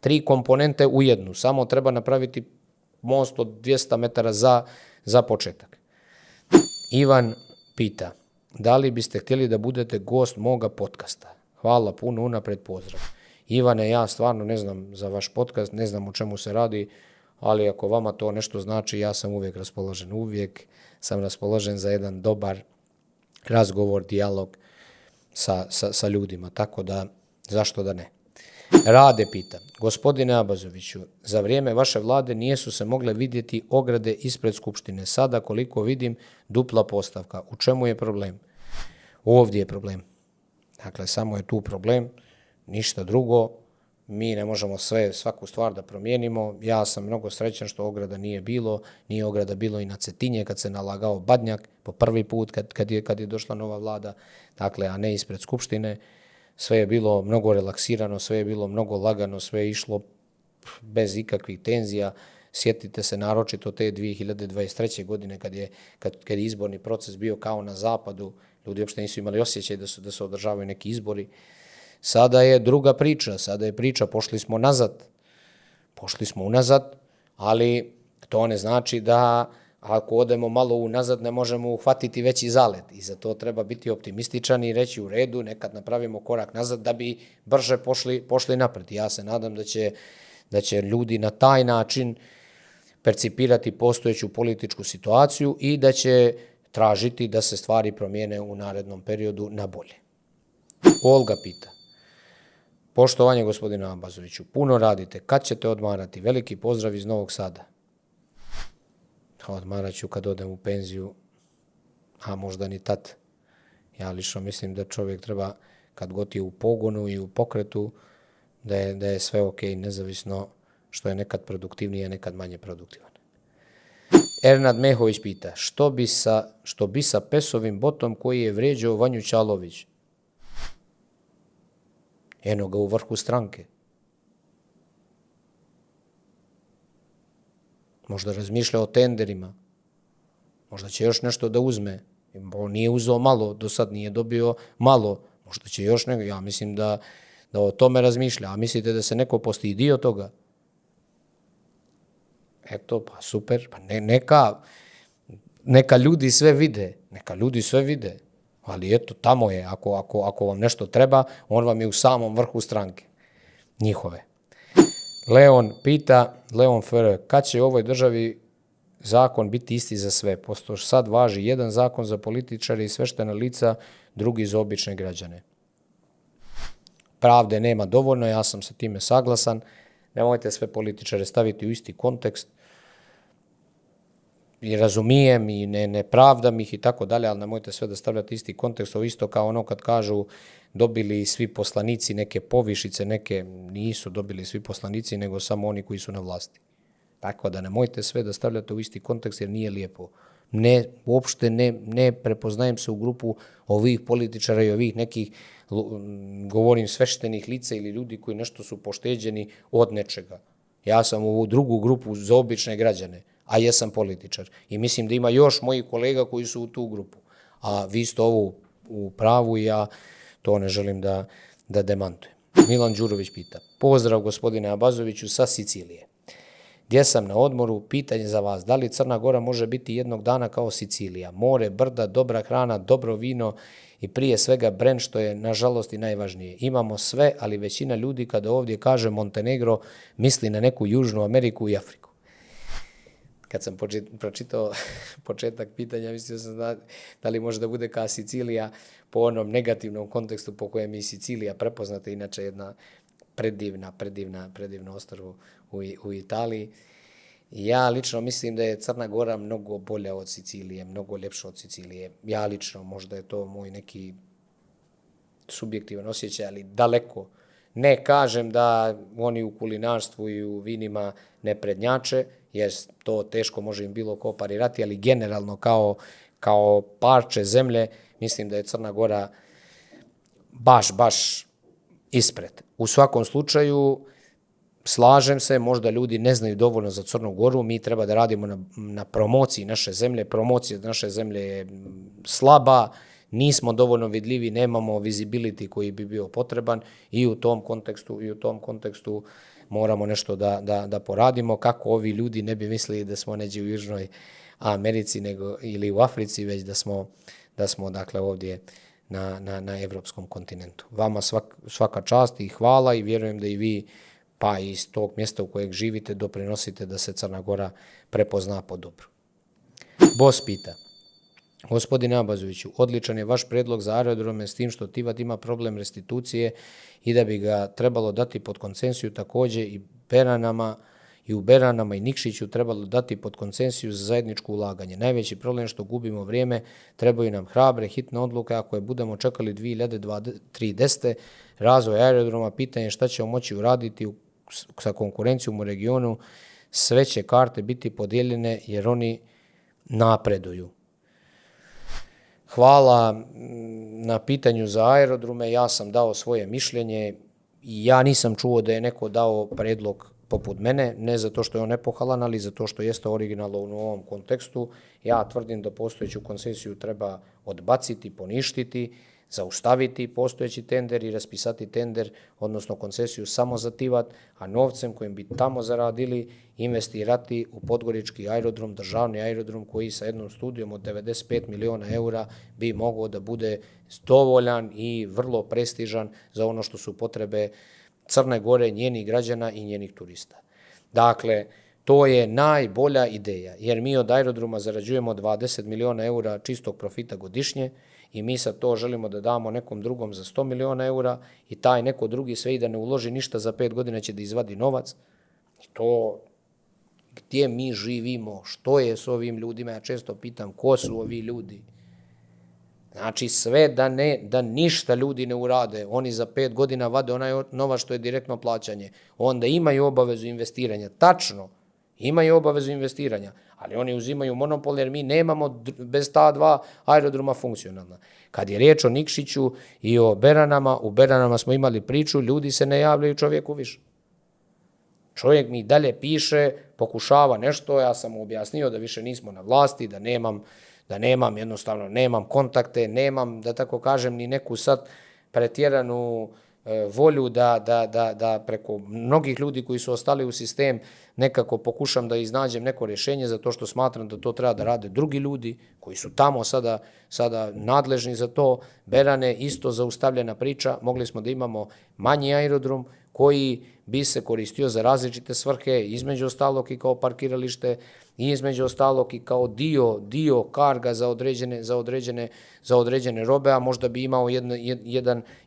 tri komponente u jednu. Samo treba napraviti most od 200 metara za početak. Ivan pita, da li biste htjeli da budete gost moga podcasta? Hvala puno, unapred pozdrav. Ivane, ja stvarno ne znam za vaš podcast, ne znam o čemu se radi, ali ako vama to nešto znači, ja sam uvijek raspoložen. Uvijek sam raspoložen za jedan dobar razgovor, dijalog sa ljudima, tako da zašto da ne. Rade pita, gospodine Abazoviću, za vrijeme vaše vlade nijesu se mogle vidjeti ograde ispred Skupštine. Sada, koliko vidim, dupla postavka. U čemu je problem? Ovdje je problem. Dakle, samo je tu problem, ništa drugo. Mi ne možemo svaku stvar da promijenimo. Ja sam mnogo srećan što ograda nije bilo. Nije ograda bilo i na Cetinje kad se nalagao Badnjak po prvi put kad je došla nova vlada, dakle, a ne ispred Skupštine. Sve je bilo mnogo relaksirano, sve je bilo mnogo lagano, sve je išlo bez ikakvih tenzija. Sjetite se naročito te 2023. godine kad je izborni proces bio kao na zapadu. Ljudi uopšte nisu imali osjećaj da se održavaju neki izbori. Sada je druga priča, pošli smo unazad, ali to ne znači da ako odemo malo unazad ne možemo uhvatiti veći zalet. I za to treba biti optimističan i reći u redu, nekad napravimo korak nazad da bi brže pošli napred. Ja se nadam da će ljudi na taj način percipirati postojeću političku situaciju i da će tražiti da se stvari promijene u narednom periodu na bolje. Olga pita, poštovanje gospodina Abazoviću, puno radite, kad ćete odmarati? Veliki pozdrav iz Novog Sada. Odmarat ću kad odem u penziju, a možda ni tad. Ja lično mislim da čovjek treba, kad god je u pogonu i u pokretu, da je sve ok, nezavisno što je nekad produktivniji, a nekad manje produktivan. Ernad Mehović pita, što bi sa Pesovim botom koji je vrijeđao Vanju Čalović? Eno ga u vrhu stranke. Možda razmišlja o tenderima. Možda će još nešto da uzme. On nije uzeo malo, do sad nije dobio malo. Možda će još nego. Ja mislim da o tome razmišlja. A mislite da se neko postidio toga? Eto, pa super. Pa neka ljudi sve vide. Ali eto, tamo je. Ako vam nešto treba, on vam je u samom vrhu stranke. Njihove. Leon pita, Leon F. kad će u ovoj državi zakon biti isti za sve? Pošto sad važi jedan zakon za političare i sveštena lica, drugi za obične građane. Pravde nema dovoljno, ja sam sa time saglasan. Nemojte sve političare staviti u isti kontekst. I razumijem i ne pravdam ih i tako dalje, ali nemojte sve da stavljate isti kontekst. Ovo isto kao ono kad kažu dobili svi poslanici neke povišice, neke nisu dobili svi poslanici, nego samo oni koji su na vlasti. Tako da nemojte sve da stavljate u isti kontekst jer nije lijepo. Uopšte ne prepoznajem se u grupu ovih političara i ovih nekih, govorim, sveštenih lica ili ljudi koji nešto su pošteđeni od nečega. Ja sam u drugu grupu za obične građane, a jesam političar. I mislim da ima još mojih kolega koji su u tu grupu. A vi ste ovo u pravu i ja to ne želim da demantujem. Milan Đurović pita, pozdrav gospodine Abazoviću sa Sicilije. Gdje sam na odmoru, pitanje za vas, da li Crna Gora može biti jednog dana kao Sicilija? More, brda, dobra hrana, dobro vino i prije svega brend, što je nažalost i najvažnije. Imamo sve, ali većina ljudi kada ovdje kaže Montenegro misli na neku Južnu Ameriku i Afriku. Kad sam pročitao početak pitanja, mislio sam da li može da bude kao Sicilija po onom negativnom kontekstu po kojem je Sicilija prepoznata, inače jedna predivna ostrvo u Italiji. Ja lično mislim da je Crna Gora mnogo bolja od Sicilije, mnogo ljepša od Sicilije. Ja lično, možda je to moj neki subjektivan osjećaj, ali daleko. Ne kažem da oni u kulinarstvu i u vinima ne prednjače, jer to teško može im bilo ko parirati, ali generalno kao parče zemlje, mislim da je Crna Gora baš ispred. U svakom slučaju, slažem se, možda ljudi ne znaju dovoljno za Crnu Goru, mi treba da radimo na promociji naše zemlje, promocija naše zemlje je slaba, nismo dovoljno vidljivi, nemamo visibility koji bi bio potreban i u tom kontekstu moramo nešto da poradimo, kako ovi ljudi ne bi mislili da smo neđe u Južnoj Americi ili u Africi, već da smo dakle ovdje na evropskom kontinentu. Vama svaka čast i hvala i vjerujem da i vi, pa iz tog mjesta u kojeg živite, doprinosite da se Crna Gora prepozna po dobru. Bos pita: Gospodine Abazoviću, odličan je vaš predlog za aerodrome s tim što Tivat ima problem restitucije i da bi ga trebalo dati pod koncesiju, također i u Beranama i Nikšiću trebalo dati pod koncesiju za zajedničko ulaganje. Najveći problem je što gubimo vrijeme, trebaju nam hrabre, hitne odluke, ako je budemo čekali 2030. razvoj aerodroma, pitanje je šta ćemo moći uraditi sa konkurencijom u regionu, sve će karte biti podijeljene jer oni napreduju. Hvala na pitanju za aerodrome, ja sam dao svoje mišljenje i ja nisam čuo da je neko dao predlog poput mene, ne zato što je on epohalan, ali zato što jeste originalno u ovom kontekstu. Ja tvrdim da postojeću koncesiju treba odbaciti, poništiti, zaustaviti postojeći tender i raspisati tender, odnosno koncesiju samo za Tivat, a novcem kojim bi tamo zaradili investirati u Podgorički aerodrom, državni aerodrom koji sa jednom studijom od 95 miliona eura bi mogao da bude dovoljan i vrlo prestižan za ono što su potrebe Crne Gore, njenih građana i njenih turista. Dakle, to je najbolja ideja, jer mi od aerodroma zarađujemo 20 miliona eura čistog profita godišnje i mi sad to želimo da damo nekom drugom za 100 miliona eura i taj neko drugi sve i da ne uloži ništa za 5 godina će da izvadi novac. I to, gdje mi živimo, što je s ovim ljudima, ja često pitam ko su ovi ljudi. Znači sve da ništa ljudi ne urade, oni za 5 godina vade onaj novac što je direktno plaćanje, onda imaju obavezu investiranja, tačno, imaju obavezu investiranja, ali oni uzimaju monopol jer mi nemamo bez ta dva aerodroma funkcionalna. Kad je riječ o Nikšiću i o Beranama, u Beranama smo imali priču, ljudi se ne javljaju čovjeku više. Čovjek mi dalje piše, pokušava nešto, ja sam mu objasnio da više nismo na vlasti, da nemam kontakte, nemam, da tako kažem, ni neku sad pretjeranu volju da preko mnogih ljudi koji su ostali u sistem nekako pokušam da iznađem neko rješenje, zato što smatram da to treba da rade drugi ljudi koji su tamo sada nadležni za to. Berane, isto zaustavljena priča, mogli smo da imamo manji aerodrom koji bi se koristio za različite svrhe, između ostalog i kao parkiralište, i između ostalog i kao dio karga za određene robe, a možda bi imao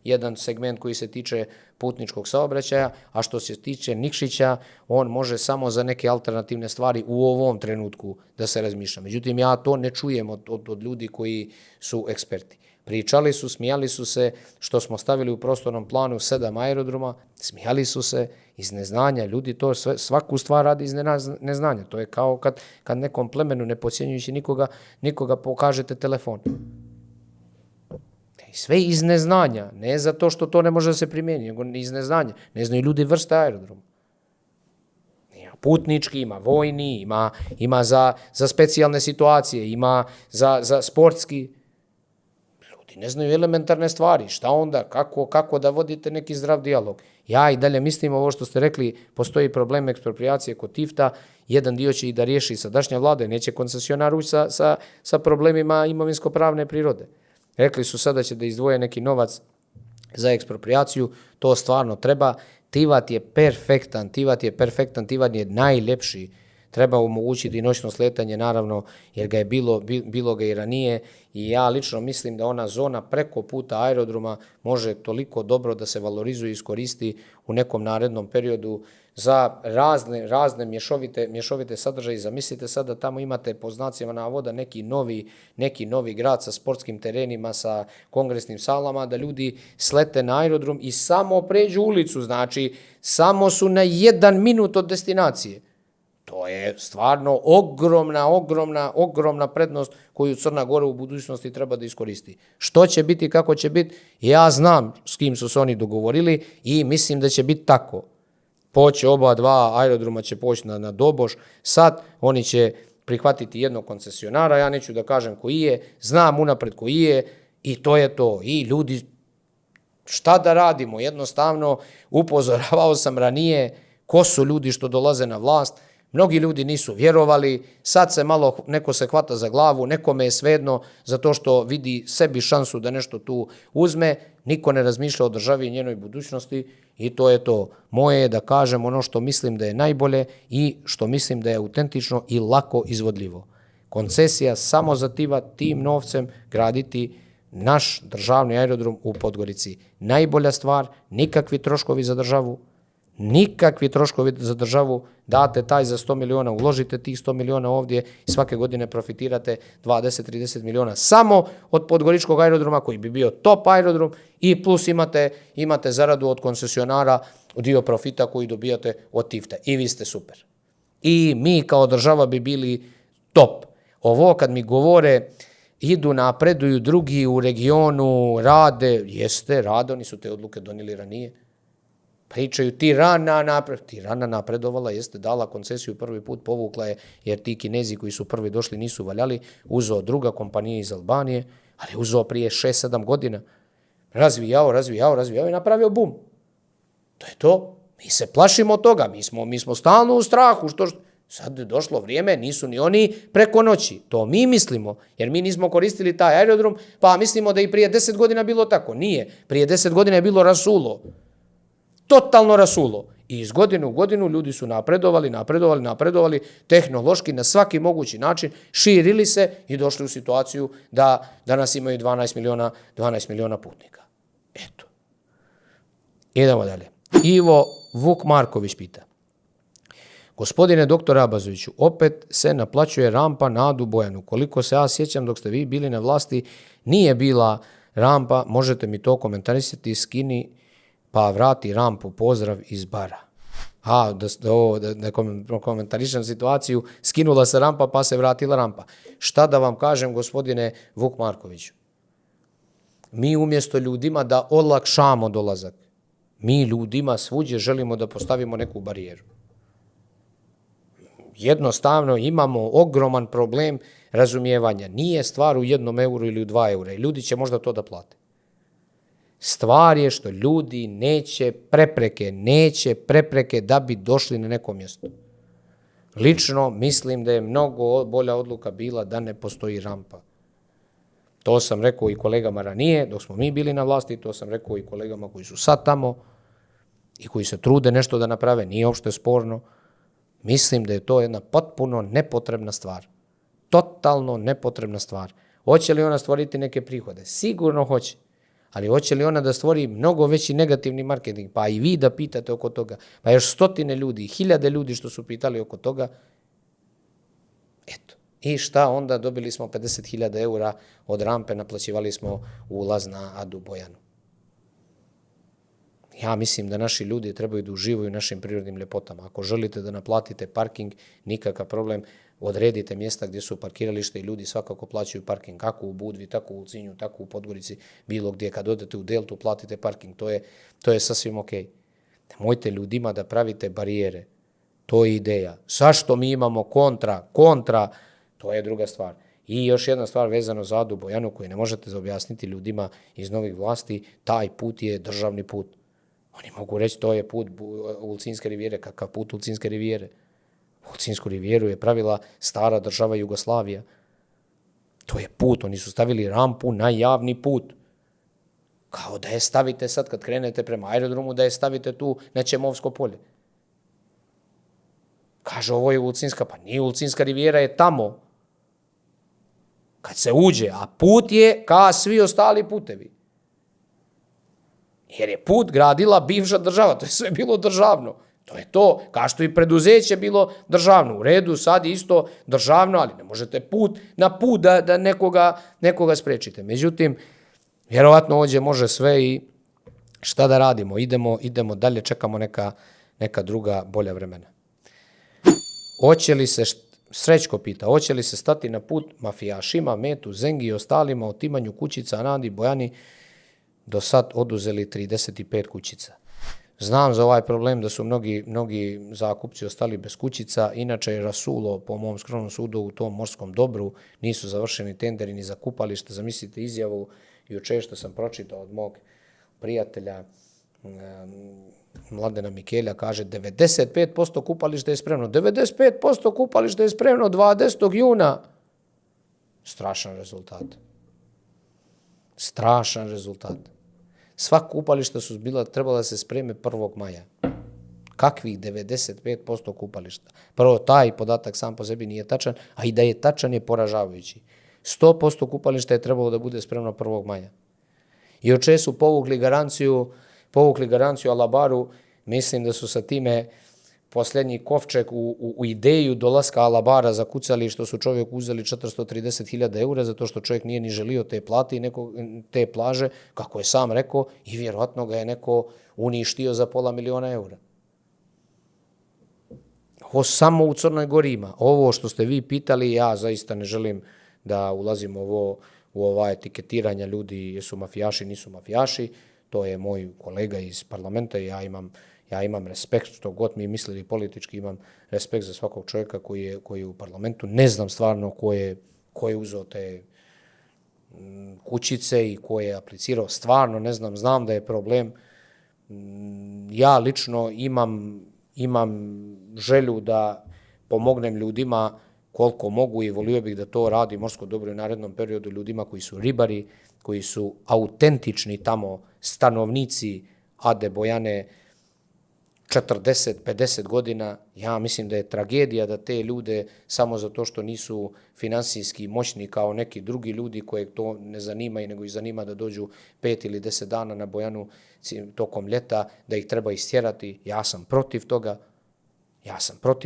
jedan segment koji se tiče putničkog saobraćaja, a što se tiče Nikšića, on može samo za neke alternativne stvari u ovom trenutku da se razmišlja. Međutim, ja to ne čujem od ljudi koji su eksperti. Pričali su, smijali su se što smo stavili u prostornom planu 7 aerodroma, smijali su se iz neznanja. Ljudi to svaku stvar radi iz neznanja. To je kao kad nekom plemenu, ne podcjenjujući nikoga pokažete telefon. Sve iz neznanja, ne zato što to ne može da se primijeni, nego iz neznanja. Ne znaju ljudi vrste aerodroma. Ima putnički, ima vojni, ima za specijalne situacije, ima za sportski. Ne znaju elementarne stvari, šta onda, kako da vodite neki zdrav dijalog. Ja i dalje mislim ovo što ste rekli, postoji problem ekspropriacije kod Tifta, jedan dio će i da riješi sadašnja vlada, neće koncesionar ući sa problemima imovinsko-pravne prirode. Rekli su sada će da izdvoje neki novac za ekspropriaciju, to stvarno treba. Tivat je perfektan, Tivat je najljepši. Treba omogućiti noćno sletanje, naravno, jer ga je bilo ga i ranije i ja lično mislim da ona zona preko puta aerodroma može toliko dobro da se valorizuje i iskoristi u nekom narednom periodu za razne mješovite sadržaje. Zamislite sad da tamo imate po znacima navoda neki novi grad sa sportskim terenima, sa kongresnim salama, da ljudi slete na aerodrom i samo pređu ulicu, znači samo su na 1 minut od destinacije. To je stvarno ogromna prednost koju Crna Gora u budućnosti treba da iskoristi. Što će biti, kako će biti, ja znam s kim su se oni dogovorili i mislim da će biti tako. poći oba dva aerodroma će poći na Doboš, sad oni će prihvatiti jednog koncesionara, ja neću da kažem koji je, znam unapred koji je i to je to. I ljudi, šta da radimo? Jednostavno, upozoravao sam ranije ko su ljudi što dolaze na vlast. Mnogi ljudi nisu vjerovali, sad se malo neko se hvata za glavu, nekome je svejedno zato što vidi sebi šansu da nešto tu uzme, niko ne razmišlja o državi i njenoj budućnosti i to je to. Moje je da kažem ono što mislim da je najbolje i što mislim da je autentično i lako izvodljivo. Koncesija samo zativa tim novcem graditi naš državni aerodrom u Podgorici. Najbolja stvar, nikakvi troškovi za državu, date taj za 100 miliona, uložite tih 100 miliona ovdje i svake godine profitirate 20-30 miliona samo od Podgoričkog aerodroma koji bi bio top aerodrom i plus imate zaradu od koncesionara, dio profita koji dobijate od Tifte i vi ste super. I mi kao država bi bili top. Ovo kad mi govore idu, napreduju drugi u regionu, rade, rade, oni su te odluke donijeli ranije. Pričaju Tirana napredovala, dala koncesiju prvi put, povukla je jer ti Kinezi koji su prvi došli nisu valjali, uzeo druga kompanija iz Albanije, ali uzeo prije 6-7 godina. Razvijao i napravio bum. To je to. Mi se plašimo toga, mi smo stalno u strahu. Sad je došlo vrijeme, nisu ni oni preko noći. To mi mislimo, jer mi nismo koristili taj aerodrom, pa mislimo da i prije 10 godina bilo tako. Nije. Prije 10 godina je bilo rasulo. Totalno rasulo. I iz godine u godinu ljudi su napredovali, tehnološki na svaki mogući način, širili se i došli u situaciju da danas imaju 12 miliona putnika. Eto. Idemo dalje. Ivo Vuk Marković pita. Gospodine doktor Abazoviću, opet se naplaćuje rampa na Adu Bojanu. Koliko se ja sjećam dok ste vi bili na vlasti, nije bila rampa, možete mi to komentarisati, skini pa vrati rampu, pozdrav iz Bara. Da komentarišem situaciju, skinula se rampa pa se vratila rampa. Šta da vam kažem, gospodine Vuk Markoviću? Mi umjesto ljudima da olakšamo dolazak, mi ljudima svuđe želimo da postavimo neku barijeru. Jednostavno imamo ogroman problem razumijevanja. Nije stvar u 1 euru ili u 2 eura. Ljudi će možda to da plate. Stvar je što ljudi neće prepreke da bi došli na neko mjesto. Lično mislim da je mnogo bolja odluka bila da ne postoji rampa. To sam rekao i kolegama ranije, dok smo mi bili na vlasti, to sam rekao i kolegama koji su sad tamo i koji se trude nešto da naprave, nije uopšte sporno. Mislim da je to jedna potpuno nepotrebna stvar. Totalno nepotrebna stvar. Hoće li ona stvoriti neke prihode? Sigurno hoće. Ali hoće li ona da stvori mnogo veći negativni marketing? Pa i vi da pitate oko toga. Pa još 100 ljudi, 1000 ljudi što su pitali oko toga. Eto. I šta onda? Dobili smo 50.000 eura od rampe, naplaćivali smo ulaz na Adu Bojanu. Ja mislim da naši ljudi trebaju da uživaju našim prirodnim ljepotama. Ako želite da naplatite parking, nikakav problem, odredite mjesta gdje su parkiralište i ljudi svakako plaćaju parking. Kako u Budvi, tako u Ulcinju, tako u Podgorici, bilo gdje. Kad odete u Deltu, platite parking. To je sasvim ok. Nemojte ljudima da pravite barijere. To je ideja. Zašto mi imamo kontra, to je druga stvar. I još jedna stvar vezano za Adu Bojanu koju ne možete objasniti ljudima iz novih vlasti, taj put je državni put. Oni mogu reći to je put Ulcinske rivijere. Kakav put Ulcinske rivijere? Ulcinsku rivijeru je pravila stara država Jugoslavija. To je put, oni su stavili rampu na javni put. Kao da je stavite sad kad krenete prema aerodromu, da je stavite tu na Čemovsko polje. Kaže ovo je Ulcinska, pa nije Ulcinska rivijera, je tamo. Kad se uđe, a put je kao svi ostali putevi. Jer je put gradila bivša država, to je sve bilo državno. To je to, kao što i preduzeće bilo državno. U redu, sad je isto državno, ali ne možete na put da nekoga sprečite. Međutim, vjerovatno ovdje može sve i šta da radimo? Idemo dalje, čekamo neka druga bolja vremena. Srećko pita, hoće li se stati na put mafijašima, Metu, Zengi i ostalima otimanju kućica na Adi Bojani, do sad oduzeli 35 kućica. Znam za ovaj problem da su mnogi zakupci ostali bez kućica. Inače je rasulo, po mom skromnom sudu, u tom morskom dobru. Nisu završeni tenderi ni za kupalište. Zamislite izjavu juče što sam pročitao od mog prijatelja Mladena Mikelja, kaže 95% kupališta je spremno. 95% kupališta je spremno 20. juna. Strašan rezultat. Strašan rezultat. Sva kupališta su trebala da se spreme 1. maja. Kakvih 95% kupališta? Prvo, taj podatak sam po sebi nije tačan, a i da je tačan je poražavajući. 100% kupališta je trebalo da bude spremno 1. maja. I juče su povukli garanciju Alabaru. Mislim da su sa time posljednji kovčeg u ideju dolaska Alabara zakucali, što su čovjeku uzeli 430.000 eura zato što čovjek nije ni želio te plate i te plaže, kako je sam rekao, i vjerojatno ga je neko uništio za $500.000 eura. Ovo samo u Crnoj Gori ima. Ovo što ste vi pitali, ja zaista ne želim da ulazim u ova etiketiranja ljudi jesu mafijaši, nisu mafijaši. To je moj kolega iz parlamenta i ja imam respekt, što god mi mislili politički, imam respekt za svakog čovjeka koji je u parlamentu. Ne znam stvarno ko je uzeo te kućice i ko je aplicirao. Stvarno ne znam, znam da je problem. Ja lično imam želju da pomognem ljudima koliko mogu i volio bih da to radi morsko dobro u narednom periodu, ljudima koji su ribari, koji su autentični tamo stanovnici Ade Bojane 40-50 godina. Ja mislim da je tragedija da te ljude samo zato što nisu finansijski moćni kao neki drugi ljudi koje to ne zanima i nego ih zanima da dođu 5 ili 10 dana na Bojanu tokom ljeta, da ih treba istjerati. Ja sam protiv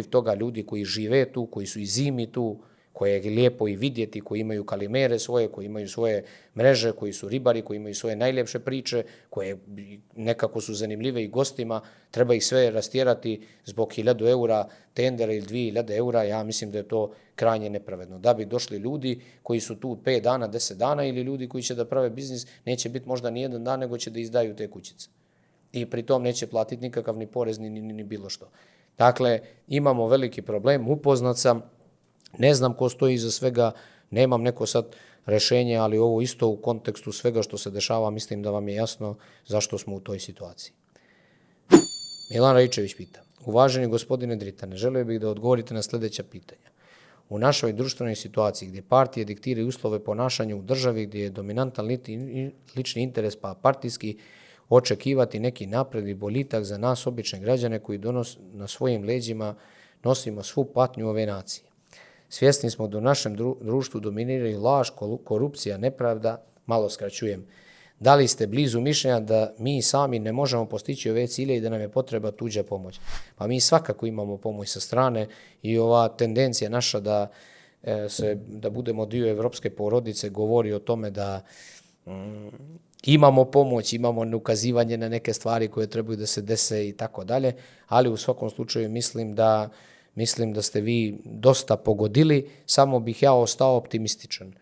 toga. Ljudi koji žive tu, koji su i zimi tu, koje je lijepo i vidjeti, koji imaju kalimere svoje, koji imaju svoje mreže, koji su ribari, koji imaju svoje najljepše priče, koje nekako su zanimljive i gostima, treba ih sve rastjerati zbog 1.000 eura tendera ili 2.000 eura. Ja mislim da je to krajnje nepravedno. Da bi došli ljudi koji su tu 5 dana, 10 dana ili ljudi koji će da prave biznis, neće biti možda ni jedan dan, nego će da izdaju te kućice. I pri tom neće platiti nikakav ni porez, ni bilo što. Dakle, imamo veliki problem, upoznat sam, ne znam ko stoji iza svega, nemam neko sad rešenje, ali ovo isto u kontekstu svega što se dešava, mislim da vam je jasno zašto smo u toj situaciji. Milan Raičević pita, uvaženi gospodine Dritane, želio bih da odgovorite na sljedeća pitanja. U našoj društvenoj situaciji gdje partije diktiraju uslove ponašanja u državi, gdje je dominantan lični interes pa partijski, očekivati neki napred i boljitak za nas, obične građane koji na svojim leđima nosimo svu patnju ove nacije. Svjesni smo da u našem društvu dominiraju laž, korupcija, nepravda, malo skraćujem. Da li ste blizu mišljenja da mi sami ne možemo postići ove cilje i da nam je potreba tuđa pomoć? Pa mi svakako imamo pomoć sa strane i ova tendencija naša da budemo dio evropske porodice govori o tome da imamo pomoć, imamo ukazivanje na neke stvari koje trebaju da se dese i tako dalje, ali u svakom slučaju mislim da ste vi dosta pogodili, samo bih ja ostao optimističan.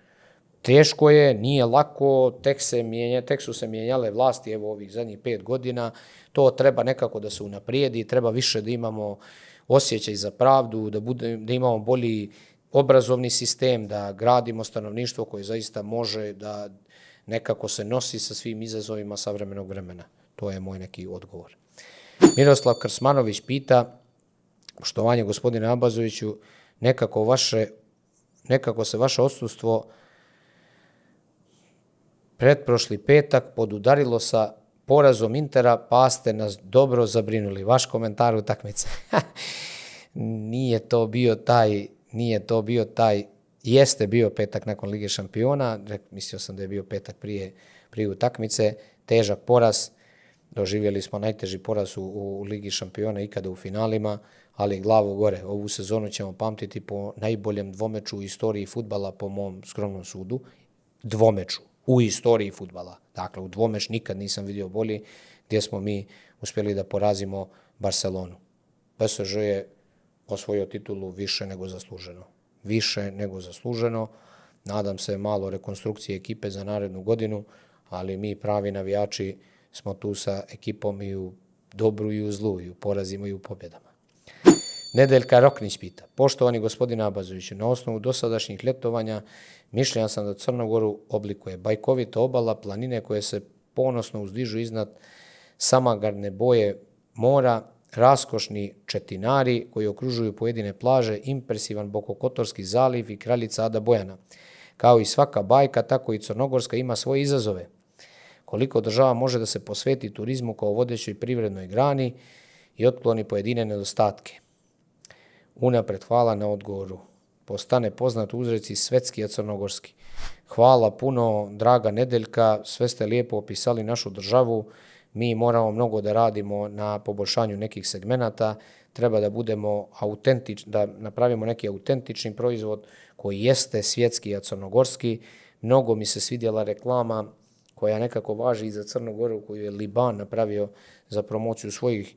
Teško je, nije lako, tek su se mijenjale vlasti evo ovih zadnjih 5 godina, to treba nekako da se unaprijedi, treba više da imamo osjećaj za pravdu, da imamo bolji obrazovni sistem, da gradimo stanovništvo koje zaista može da nekako se nosi sa svim izazovima savremenog vremena. To je moj neki odgovor. Miroslav Krsmanović pita, poštovanje gospodine Abazoviću, nekako se vaše odsustvo pretprošli petak podudarilo sa porazom Intera, pa ste nas dobro zabrinuli. Vaš komentar utakmice. Nije to bio taj, jeste bio petak nakon Lige šampiona, mislio sam da je bio petak prije utakmice, težak poraz, doživjeli smo najteži poraz u Ligi šampiona ikada u finalima, ali glavu gore. Ovu sezonu ćemo pamtiti po najboljem dvomeču u istoriji fudbala, po mom skromnom sudu, dvomeču u istoriji fudbala. Dakle, u dvomeš nikad nisam vidio bolji, gdje smo mi uspjeli da porazimo Barcelonu. PSG je osvojio titulu više nego zasluženo. Nadam se malo rekonstrukcije ekipe za narednu godinu, ali mi pravi navijači smo tu sa ekipom i u dobru i u zlu, i u porazima i u pobjedama. Nedeljka Roknić pita, poštovani gospodine Abazoviću, na osnovu dosadašnjih ljetovanja mišljenja sam da Crnogoru oblikuje bajkovita obala, planine koje se ponosno uzdižu iznad samagarne boje mora, raskošni četinari koji okružuju pojedine plaže, impresivan Bokokotorski zaliv i kraljica Ada Bojana. Kao i svaka bajka, tako i Crnogorska ima svoje izazove. Koliko država može da se posveti turizmu kao vodećoj privrednoj grani i otkloni pojedine nedostatke. Unapred hvala na odgovoru. Postane poznat u uzreci svetski, a crnogorski. Hvala puno, draga Nedeljka, sve ste lijepo opisali našu državu. Mi moramo mnogo da radimo na poboljšanju nekih segmenata. Treba da budemo autentični, da napravimo neki autentični proizvod koji jeste svjetski, a crnogorski. Mnogo mi se svidjela reklama koja nekako važi i za Crnogoru, koju je Liban napravio za promociju svojih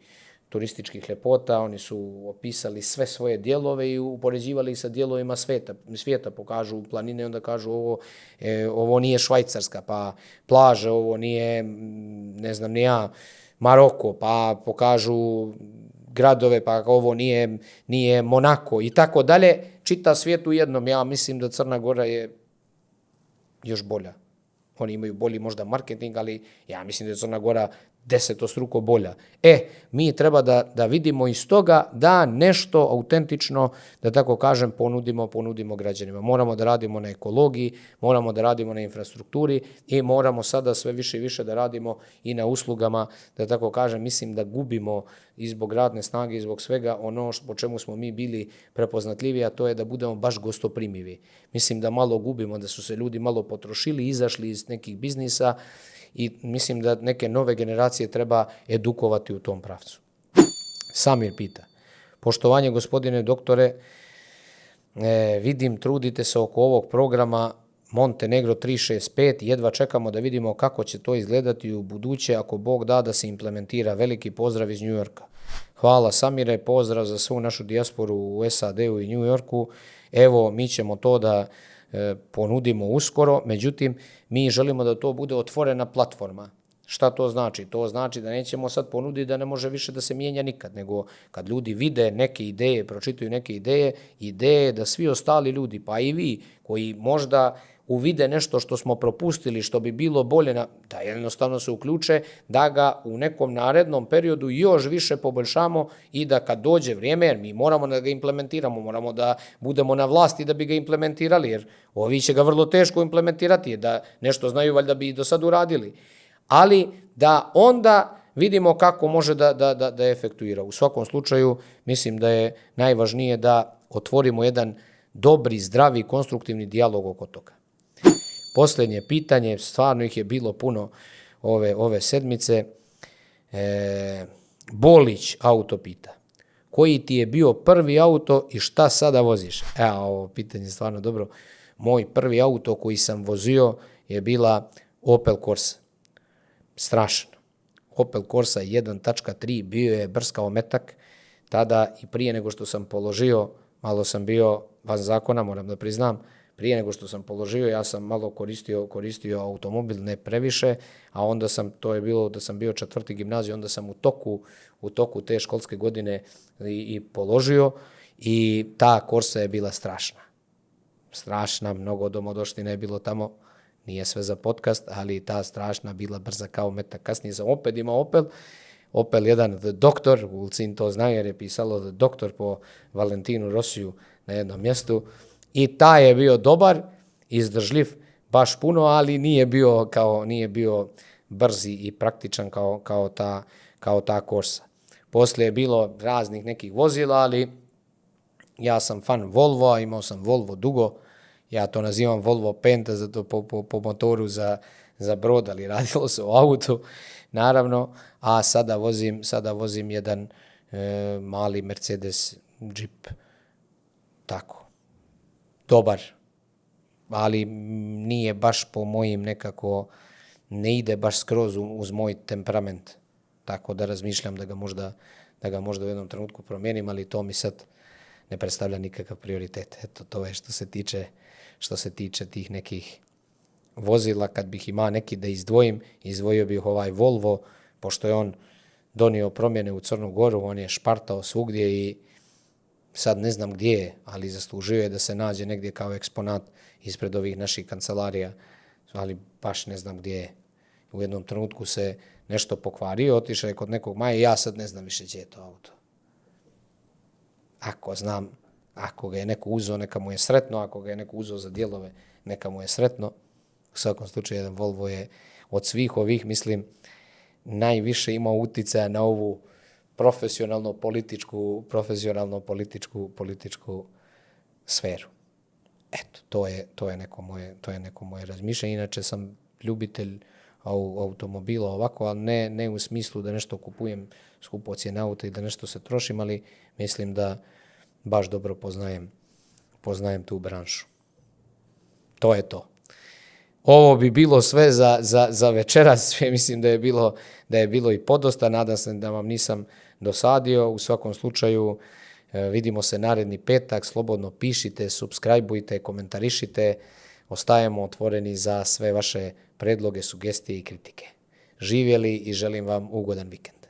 turističkih ljepota. Oni su opisali sve svoje dijelove i upoređivali sa dijelovima svijeta. Pokažu planine, onda kažu ovo nije Švajcarska, pa plaže, ovo nije, ne znam ni ja, Maroko, pa pokažu gradove, pa ovo nije Monako i tako dalje. Čita svijet u jednom. Ja mislim da Crna Gora je još bolja. Oni imaju bolji možda marketing, ali ja mislim da je Crna Gora 10-struko bolja. Mi treba da vidimo iz toga da nešto autentično, da tako kažem, ponudimo građanima. Moramo da radimo na ekologiji, moramo da radimo na infrastrukturi i moramo sada sve više i više da radimo i na uslugama, da tako kažem. Mislim da gubimo i zbog radne snage i zbog svega ono po čemu smo mi bili prepoznatljivi, a to je da budemo baš gostoprimivi. Mislim da malo gubimo, da su se ljudi malo potrošili, izašli iz nekih biznisa, i mislim da neke nove generacije treba edukovati u tom pravcu. Samir pita, poštovanje gospodine doktore, vidim trudite se oko ovog programa Montenegro 365, jedva čekamo da vidimo kako će to izgledati u buduće ako Bog da se implementira. Veliki pozdrav iz New Yorka. Hvala Samire, pozdrav za svu našu dijasporu u SAD-u i New Yorku. Evo, mi ćemo to da ponudimo uskoro, međutim, mi želimo da to bude otvorena platforma. Šta to znači? To znači da nećemo sad ponuditi da ne može više da se mijenja nikad, nego kad ljudi vide neke ideje, pročitaju neke ideje da svi ostali ljudi, pa i vi, koji možda uvide nešto što smo propustili, što bi bilo bolje, da jednostavno se uključe, da ga u nekom narednom periodu još više poboljšamo i da kad dođe vrijeme, jer mi moramo da ga implementiramo, moramo da budemo na vlasti da bi ga implementirali, jer ovi će ga vrlo teško implementirati, jer da nešto znaju, valjda bi i do sad uradili. Ali da onda vidimo kako može da efektuira. U svakom slučaju, mislim da je najvažnije da otvorimo jedan dobri, zdravi, konstruktivni dijalog oko toga. Posljednje pitanje, stvarno ih je bilo puno ove sedmice. Bolić auto pita, koji ti je bio prvi auto i šta sada voziš? Ovo pitanje je stvarno dobro. Moj prvi auto koji sam vozio je bila Opel Corsa. Strašno. Opel Corsa 1.3, bio je brskao metak. Tada i prije nego što sam položio, malo sam bio van zakona, moram da priznam, prije nego što sam položio, ja sam malo koristio automobil, ne previše, a onda to je bilo da sam bio 4. gimnaziju, onda sam u toku te školske godine i položio i ta Corsa je bila strašna. Strašna, mnogo domodoština je bilo tamo, nije sve za podcast, ali ta strašna bila brza kao metak. Kasnije sam opet imao Opel jedan The Doctor, Ulcin to znaju jer je pisalo The Doctor po Valentinu Rosiju na jednom mjestu. I taj je bio dobar, izdržljiv baš puno, ali nije bio brzi i praktičan kao ta Corsa. Poslije je bilo raznih nekih vozila, ali ja sam fan Volvo, imao sam Volvo dugo, ja to nazivam Volvo Penta zato po motoru za brod, ali radilo se o autu, naravno, a sada vozim jedan mali Mercedes Jeep, tako. Dobar, ali nije baš po mojim nekako, ne ide baš skroz uz moj temperament, tako da razmišljam da ga možda u jednom trenutku promijenim, ali to mi sad ne predstavlja nikakav prioritet. Eto, to je što se tiče tih nekih vozila. Kad bih imao neki da izdvojio bih ovaj Volvo, pošto je on donio promjene u Crnu Goru, on je špartao svugdje i sad ne znam gdje je, ali zaslužio je da se nađe negdje kao eksponat ispred ovih naših kancelarija, ali baš ne znam gdje je. U jednom trenutku se nešto pokvario, otišao je kod nekog Maje i ja sad ne znam više gdje je to auto. Ako znam, ako ga je neko uzeo, neka mu je sretno, ako ga je neko uzeo za dijelove, neka mu je sretno. U svakom slučaju, jedan Volvo je od svih ovih, mislim, najviše imao uticaja na ovu profesionalno-političku sferu. Eto, to je neko moje razmišljanje. Inače sam ljubitelj automobila ovako, ali ne u smislu da nešto kupujem skupocjene auta i da nešto se trošim, ali mislim da baš dobro poznajem tu branšu. To je to. Ovo bi bilo sve za večeras, mislim da je bilo i podosta, nadam se da vam nisam dosadio. U svakom slučaju vidimo se naredni petak, slobodno pišite, subscribeujte, komentarišite, ostajemo otvoreni za sve vaše predloge, sugestije i kritike. Živjeli i želim vam ugodan vikend.